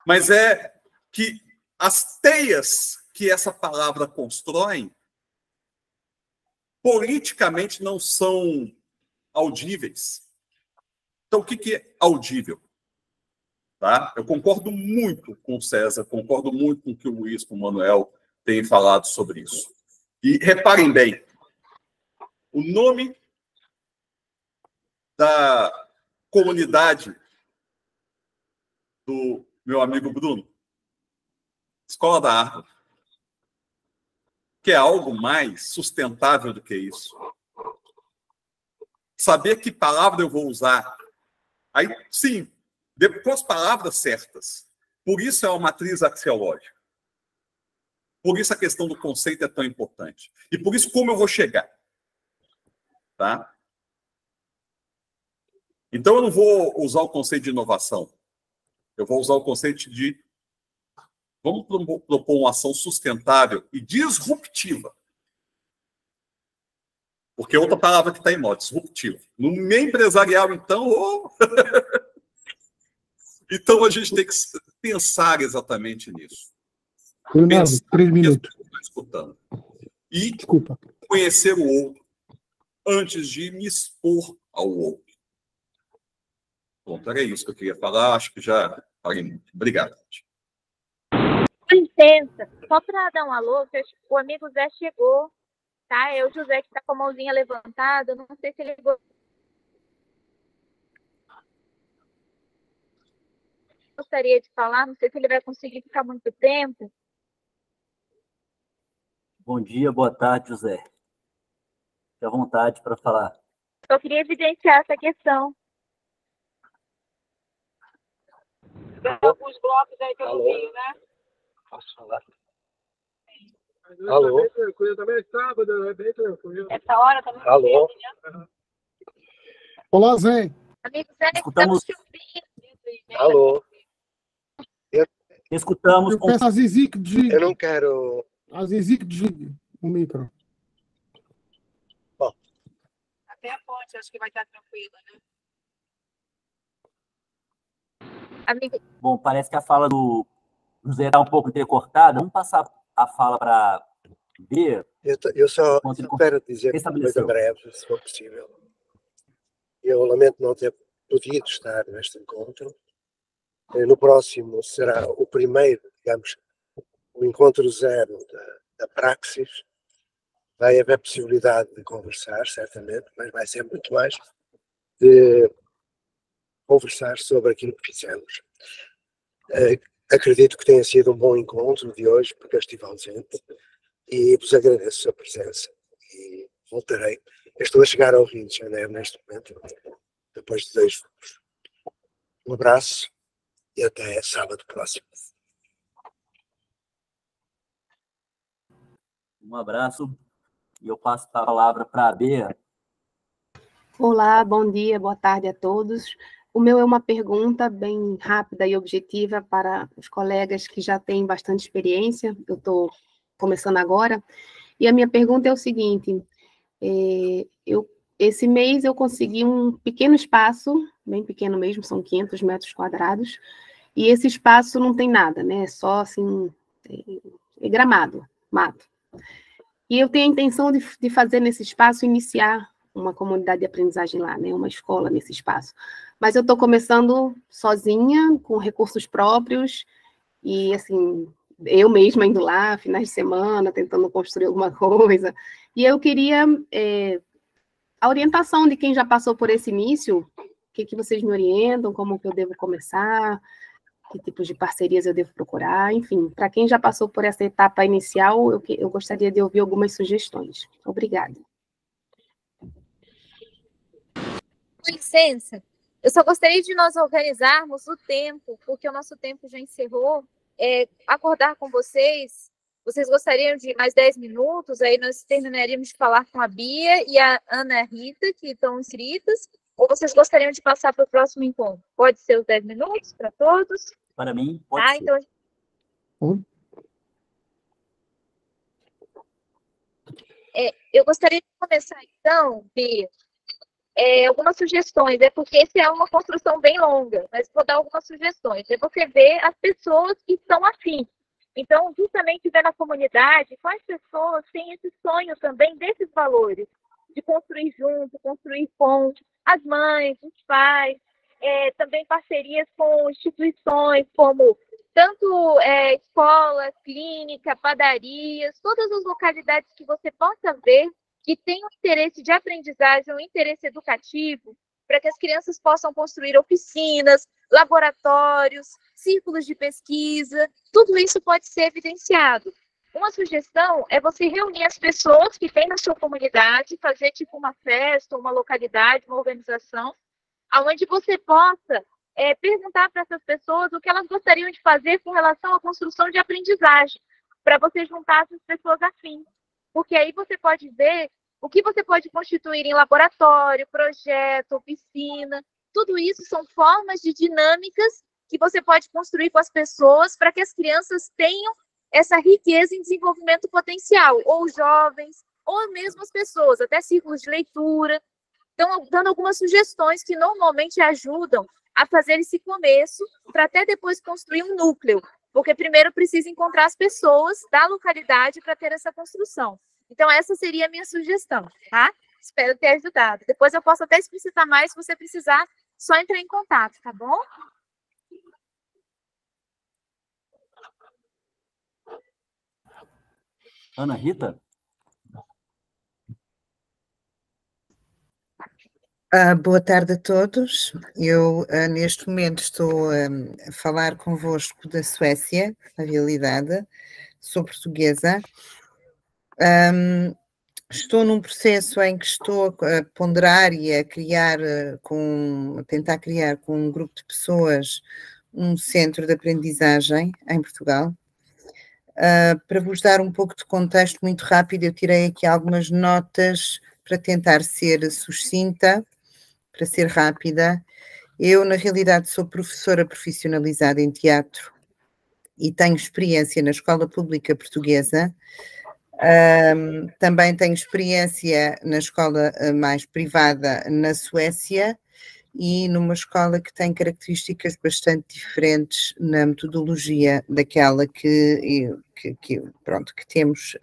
Mas é que as teias que essa palavra constrói politicamente não são audíveis. Então, o que é audível? Tá? Eu concordo muito com o César, concordo muito com o que o Luiz, com o Manuel têm falado sobre isso. E reparem bem, o nome da comunidade do meu amigo Bruno, Escola da Árvore, que é algo mais sustentável do que isso. Saber que palavra eu vou usar. Aí, sim, com as palavras certas. Por isso é uma matriz axiológica. Por isso a questão do conceito é tão importante. E por isso como eu vou chegar. Tá? Então eu não vou usar o conceito de inovação. Eu vou usar o conceito de vamos propor uma ação sustentável e disruptiva. Porque é outra palavra que está em moda, disruptivo. No meio empresarial, então... Então a gente tem que pensar exatamente nisso. Leonardo, 3 minutos. Escutando. E Desculpa. conhecer o outro antes de me expor ao outro. Pronto, era isso que eu queria falar. Acho que já falei muito. Obrigado. Com licença, só para dar um alô, o amigo Zé chegou, tá? É o José que está com a mãozinha levantada, eu não sei se ele gostaria de falar, não sei se ele vai conseguir ficar muito tempo. Bom dia, boa tarde, José. Fique à vontade para falar. Eu queria evidenciar essa questão. Alguns blocos aí pelo meio, né? Posso falar? Alô? Essa hora também. Alô? Olá, Zé. Amigo Zé, Escutamos. Alô? Escutamos. Eu peço a Zizi que desligue. Eu não quero... A Zizi que desligue o micro. Bom. Até a ponte, acho que vai estar tranquila, né? Amigo... Bom, parece que a fala do José está um pouco entrecortada. Vamos passar a fala para ver. Eu só quero dizer uma coisa breve, se for possível. Eu lamento não ter podido estar neste encontro. No próximo será o primeiro, digamos, o encontro zero da praxis, vai haver possibilidade de conversar, certamente, mas vai ser muito mais de conversar sobre aquilo que fizemos. Acredito que tenha sido um bom encontro de hoje, porque eu estive ausente, e vos agradeço a sua presença. E voltarei. Eu estou a chegar ao Rio de Janeiro neste momento, depois de 2 voos. Um abraço e até sábado próximo. Um abraço e eu passo a palavra para a Bea. Olá, bom dia, boa tarde a todos. O meu é uma pergunta bem rápida e objetiva para os colegas que já têm bastante experiência. Eu estou começando agora. E a minha pergunta é o seguinte: esse mês eu consegui um pequeno espaço, bem pequeno mesmo, são 500 metros quadrados, e esse espaço não tem nada, né? É só assim, é gramado, mato. E eu tenho a intenção de fazer nesse espaço, iniciar uma comunidade de aprendizagem lá, né? Uma escola nesse espaço. Mas eu estou começando sozinha, com recursos próprios, e assim, eu mesma indo lá, finais de semana, tentando construir alguma coisa. E eu queria a orientação de quem já passou por esse início, o que vocês me orientam, como que eu devo começar, que tipos de parcerias eu devo procurar, enfim, para quem já passou por essa etapa inicial, eu gostaria de ouvir algumas sugestões. Obrigada. Com licença, eu só gostaria de nós organizarmos o tempo, porque o nosso tempo já encerrou, acordar com vocês. Vocês gostariam de mais 10 minutos? Aí nós terminaríamos de falar com a Bia e a Ana Rita, que estão inscritas, ou vocês gostariam de passar para o próximo encontro? Pode ser os 10 minutos para todos? Para mim, pode ser. Então... eu gostaria de começar, então, Bia, algumas sugestões, porque essa é uma construção bem longa, mas vou dar algumas sugestões. Você ver as pessoas que estão afim. Então, justamente ver na comunidade quais pessoas têm esse sonho também desses valores, de construir junto, construir com as mães, os pais, também parcerias com instituições como tanto escolas, clínica, padarias, todas as localidades que você possa ver que tem um interesse de aprendizagem, um interesse educativo, para que as crianças possam construir oficinas, laboratórios, círculos de pesquisa, tudo isso pode ser evidenciado. Uma sugestão é você reunir as pessoas que tem na sua comunidade, fazer tipo uma festa, uma localidade, uma organização, onde você possa perguntar para essas pessoas o que elas gostariam de fazer com relação à construção de aprendizagem, para você juntar essas pessoas afins. Porque aí você pode ver o que você pode constituir em laboratório, projeto, oficina. Tudo isso são formas de dinâmicas que você pode construir com as pessoas para que as crianças tenham essa riqueza em desenvolvimento potencial, ou jovens, ou mesmo as pessoas, até círculos de leitura. Então, dando algumas sugestões que normalmente ajudam a fazer esse começo, para até depois construir um núcleo, porque primeiro precisa encontrar as pessoas da localidade para ter essa construção. Então, essa seria a minha sugestão, tá? Espero ter ajudado. Depois eu posso até explicitar mais, se você precisar, só entrar em contato, tá bom? Ana Rita? Boa tarde a todos. Eu, neste momento, estou a falar convosco da Suécia, na realidade, sou portuguesa. Estou num processo em que estou a ponderar e a criar, a tentar criar com um grupo de pessoas um centro de aprendizagem em Portugal. Para vos dar um pouco de contexto muito rápido, eu tirei aqui algumas notas para tentar ser sucinta, para ser rápida. Eu, na realidade, sou professora profissionalizada em teatro e tenho experiência na escola pública portuguesa. Também tenho experiência na escola mais privada na Suécia e numa escola que tem características bastante diferentes na metodologia daquela que temos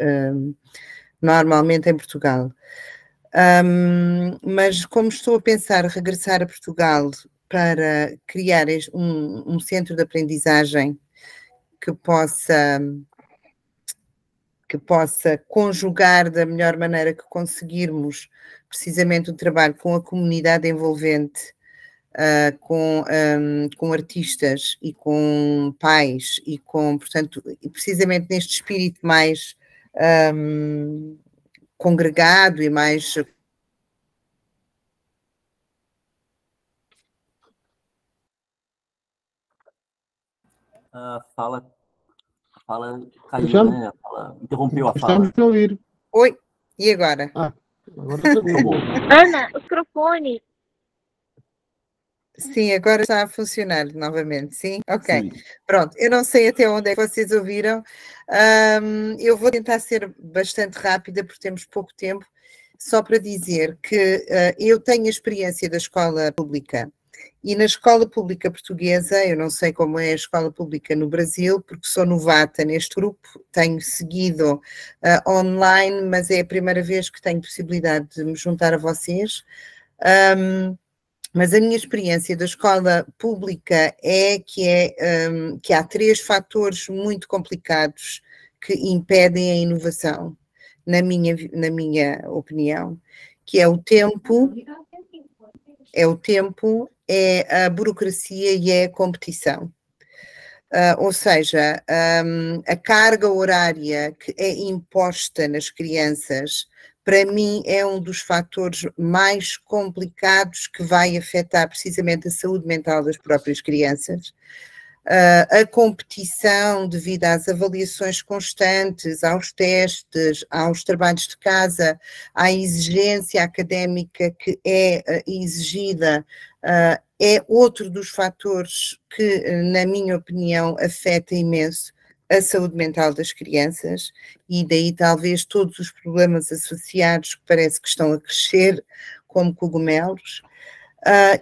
normalmente em Portugal. Mas como estou a pensar regressar a Portugal para criar um centro de aprendizagem que possa que possa conjugar da melhor maneira que conseguirmos precisamente o trabalho com a comunidade envolvente, com artistas e com pais e com, portanto, precisamente neste espírito mais congregado e mais... Fala caiu, né? Interrompeu a fala. Estamos a ouvir. Oi, e agora? Agora acabou. Ana, o microfone. Sim, agora está a funcionar novamente, sim? Ok. Sim. Pronto, eu não sei até onde é que vocês ouviram. Eu vou tentar ser bastante rápida, porque temos pouco tempo, só para dizer que eu tenho a experiência da escola pública. E na escola pública portuguesa, eu não sei como é a escola pública no Brasil, porque sou novata neste grupo, tenho seguido online, mas é a primeira vez que tenho possibilidade de me juntar a vocês. Mas a minha experiência da escola pública é que há 3 fatores muito complicados que impedem a inovação, na minha opinião, que é o tempo, é a burocracia e é a competição. Ou seja, a carga horária que é imposta nas crianças, para mim, é um dos fatores mais complicados que vai afetar precisamente a saúde mental das próprias crianças. A competição devido às avaliações constantes, aos testes, aos trabalhos de casa, à exigência académica que é exigida, é outro dos fatores que, na minha opinião, afeta imenso a saúde mental das crianças, e daí talvez todos os problemas associados que parece que estão a crescer como cogumelos,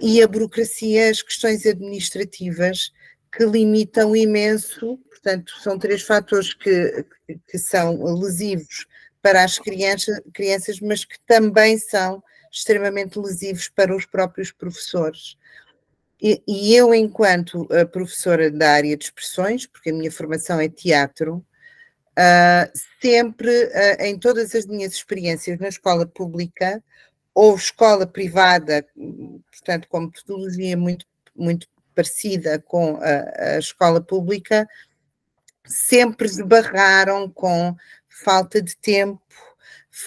e a burocracia, as questões administrativas que limitam imenso. Portanto, são 3 fatores que são lesivos para as crianças, mas que também são extremamente lesivos para os próprios professores. E eu, enquanto professora da área de expressões, porque a minha formação é teatro, sempre, em todas as minhas experiências na escola pública ou escola privada, portanto, com metodologia muito, muito parecida com a escola pública, sempre esbarraram com falta de tempo,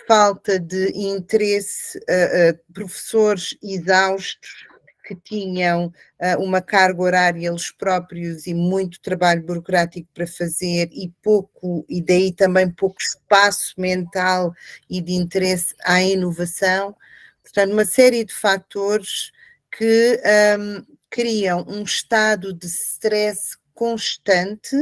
falta de interesse, professores exaustos que tinham uma carga horária eles próprios e muito trabalho burocrático para fazer e daí também pouco espaço mental e de interesse à inovação. Portanto, uma série de fatores que criam um estado de stress constante,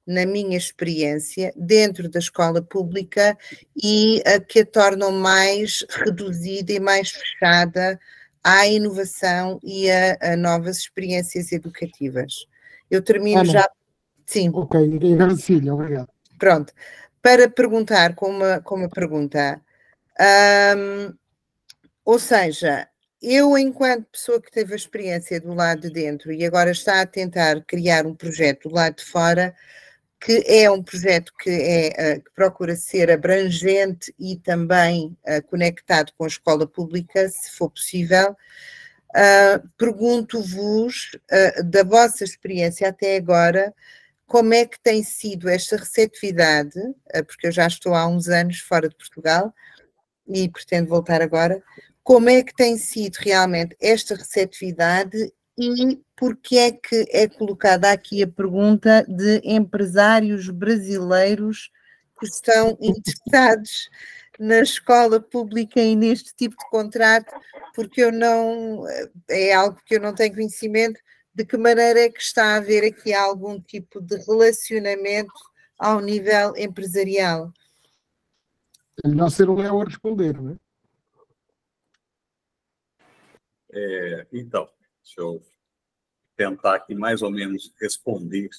na minha experiência, dentro da escola pública e que a tornam mais reduzida e mais fechada à inovação e a novas experiências educativas. Eu termino Ana, já... Sim. Ok, agradeci-lhe, obrigado. Pronto. Para perguntar com uma pergunta, ou seja, eu, enquanto pessoa que teve a experiência do lado de dentro e agora está a tentar criar um projeto do lado de fora, que é um projeto que procura ser abrangente e também conectado com a escola pública, se for possível, pergunto-vos, da vossa experiência até agora, como é que tem sido esta receptividade, porque eu já estou há uns anos fora de Portugal e pretendo voltar agora, como é que tem sido realmente esta receptividade e porque é que é colocada aqui a pergunta de empresários brasileiros que estão interessados na escola pública e neste tipo de contrato, porque é algo que eu não tenho conhecimento, de que maneira é que está a haver aqui algum tipo de relacionamento ao nível empresarial? É melhor ser o Léo a responder, não é? Então, deixa eu tentar aqui mais ou menos responder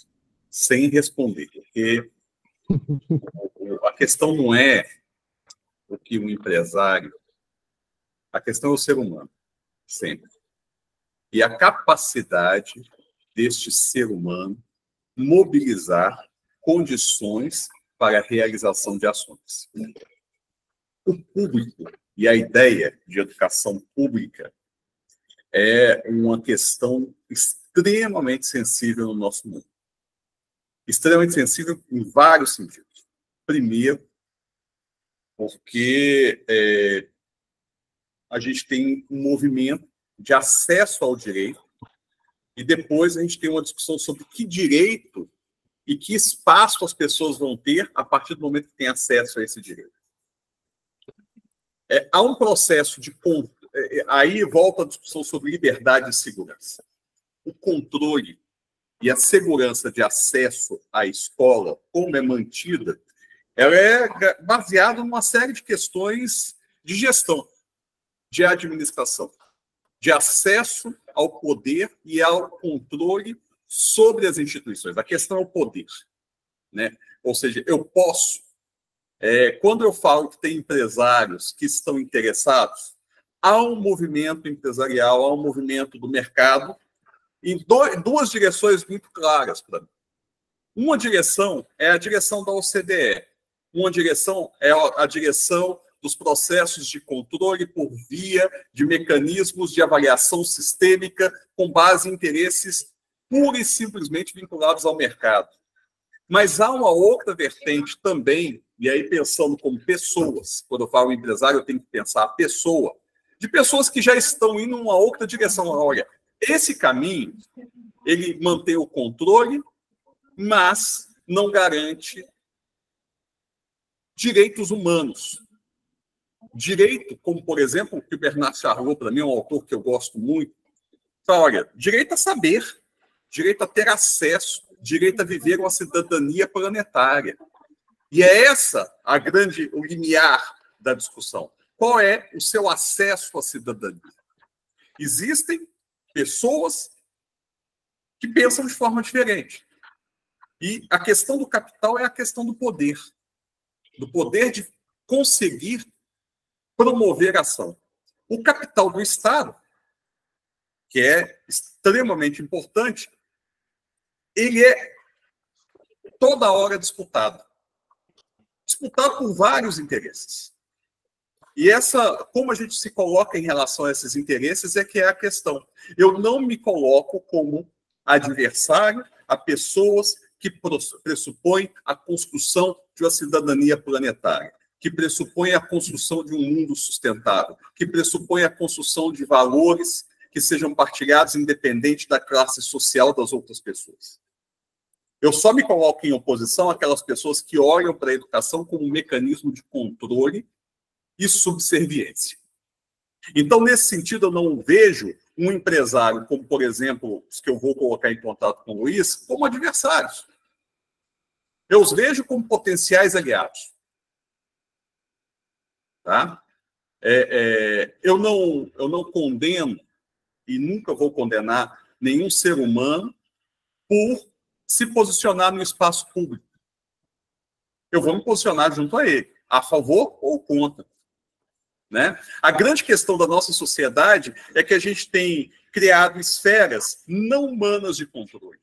sem responder, porque a questão não é o que um empresário, a questão é o ser humano, sempre. E a capacidade deste ser humano mobilizar condições para a realização de ações. O público e a ideia de educação pública é uma questão extremamente sensível no nosso mundo. Extremamente sensível em vários sentidos. Primeiro, porque a gente tem um movimento de acesso ao direito, e depois a gente tem uma discussão sobre que direito e que espaço as pessoas vão ter a partir do momento que têm acesso a esse direito. Há um processo de... Aí volta a discussão sobre liberdade e segurança. O controle e a segurança de acesso à escola, como é mantida, ela é baseada numa série de questões de gestão, de administração, de acesso ao poder e ao controle sobre as instituições. A questão é o poder, né? Ou seja, eu posso... quando eu falo que tem empresários que estão interessados, há um movimento empresarial, há um movimento do mercado em duas direções muito claras para mim. Uma direção é a direção da OCDE, uma direção é a direção dos processos de controle por via de mecanismos de avaliação sistêmica com base em interesses pura e simplesmente vinculados ao mercado. Mas há uma outra vertente também, e aí pensando como pessoas, quando eu falo empresário, eu tenho que pensar a pessoa, de pessoas que já estão indo em uma outra direção. Olha, esse caminho, ele mantém o controle, mas não garante direitos humanos. Direito, como, por exemplo, que o Bernard Charlot, para mim, é um autor que eu gosto muito, fala, olha, direito a saber, direito a ter acesso, direito a viver uma cidadania planetária. E é essa o limiar da discussão. Qual é o seu acesso à cidadania? Existem pessoas que pensam de forma diferente. E a questão do capital é a questão do poder de conseguir promover a ação. O capital do Estado, que é extremamente importante, ele é toda hora disputado. Disputado por vários interesses. E como a gente se coloca em relação a esses interesses é que é a questão. Eu não me coloco como adversário a pessoas que pressupõem a construção de uma cidadania planetária, que pressupõem a construção de um mundo sustentável, que pressupõem a construção de valores que sejam partilhados independente da classe social das outras pessoas. Eu só me coloco em oposição àquelas pessoas que olham para a educação como um mecanismo de controle e subserviência. Então, nesse sentido, eu não vejo um empresário, como, por exemplo, os que eu vou colocar em contato com o Luiz, como adversários. Eu os vejo como potenciais aliados. Tá? Eu não condeno e nunca vou condenar nenhum ser humano por se posicionar no espaço público. Eu vou me posicionar junto a ele, a favor ou contra. Né? A grande questão da nossa sociedade é que a gente tem criado esferas não humanas de controle.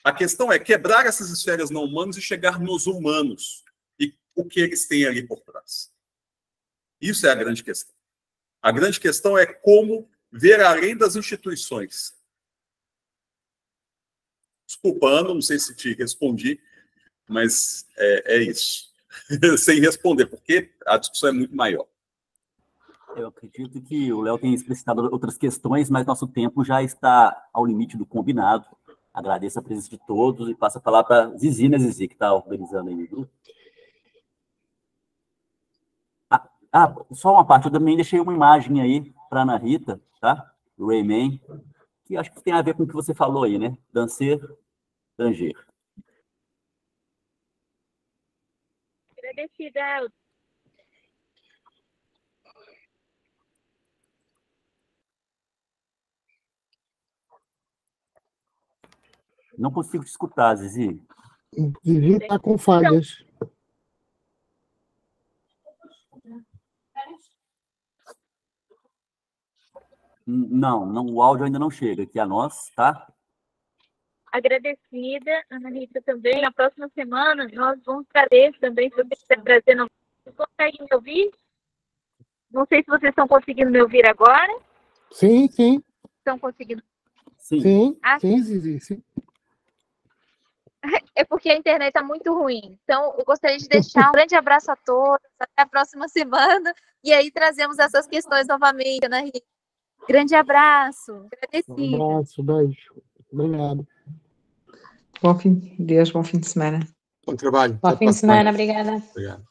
A questão é quebrar essas esferas não humanas e chegar nos humanos e o que eles têm ali por trás. Isso é a grande questão. A grande questão é como ver além das instituições. Desculpa, Ana, não sei se te respondi, mas é isso. Sem responder, porque a discussão é muito maior. Eu acredito que o Léo tem explicitado outras questões, mas nosso tempo já está ao limite do combinado. Agradeço a presença de todos e passo a palavra para a Zizi, né, Zizi, que está organizando aí o grupo. Só uma parte, eu também deixei uma imagem aí para a Ana Rita, tá? Do Rayman, que acho que tem a ver com o que você falou aí, né? Dancer, Danger. Agradecida. Não consigo te escutar, Zizi. Zizi está com falhas. Não, o áudio ainda não chega aqui a nós, tá? agradecida, Ana Rita também. Na próxima semana nós vamos trazer também, se você quiser trazer, vocês conseguem me ouvir? Não sei se vocês estão conseguindo me ouvir agora. Sim, sim. Estão conseguindo? Sim, Ah, sim, Zizi, sim. é porque a internet está muito ruim. Então, eu gostaria de deixar um grande abraço a todos. Até a próxima semana. E aí trazemos essas questões novamente, Ana Rita. Grande abraço. Um Agradecida. abraço, beijo. Obrigado. Bom fim, Deus, bom fim de semana. Bom trabalho. Bom Até fim para a de semana, obrigada. Obrigado.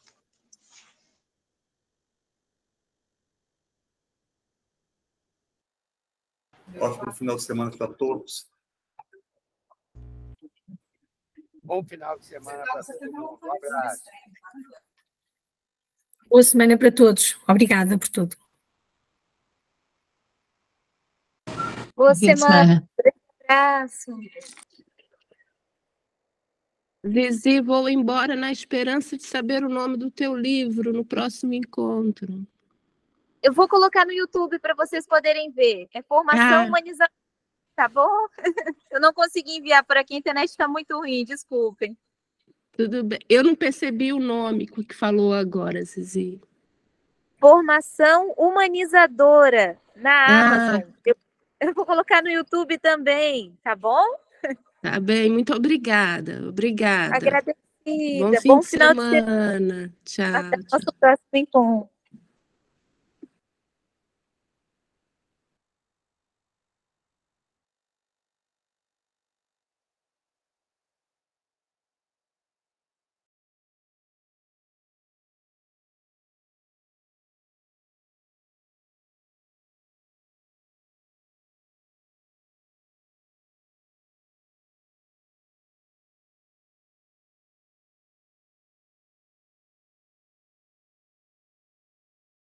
Ótimo final de semana para todos. Bom final de semana para todos. Um abraço. Boa semana para todos. Obrigada por tudo. Boa Fim de semana. semana. Grande abraço. Zizi, vou embora na esperança de saber o nome do teu livro no próximo encontro. Eu vou colocar no YouTube para vocês poderem ver. É Formação Humanizadora, tá bom? Eu não consegui enviar por aqui, a internet está muito ruim, desculpem. Tudo bem. Eu não percebi o nome que falou agora, Zizi. Formação Humanizadora, na Amazon. Eu vou colocar no YouTube também, tá bom? Tá bem, muito obrigada. Obrigada. Agradecida. Bom fim Bom de final de semana. Tchau. Até o nosso próximo encontro.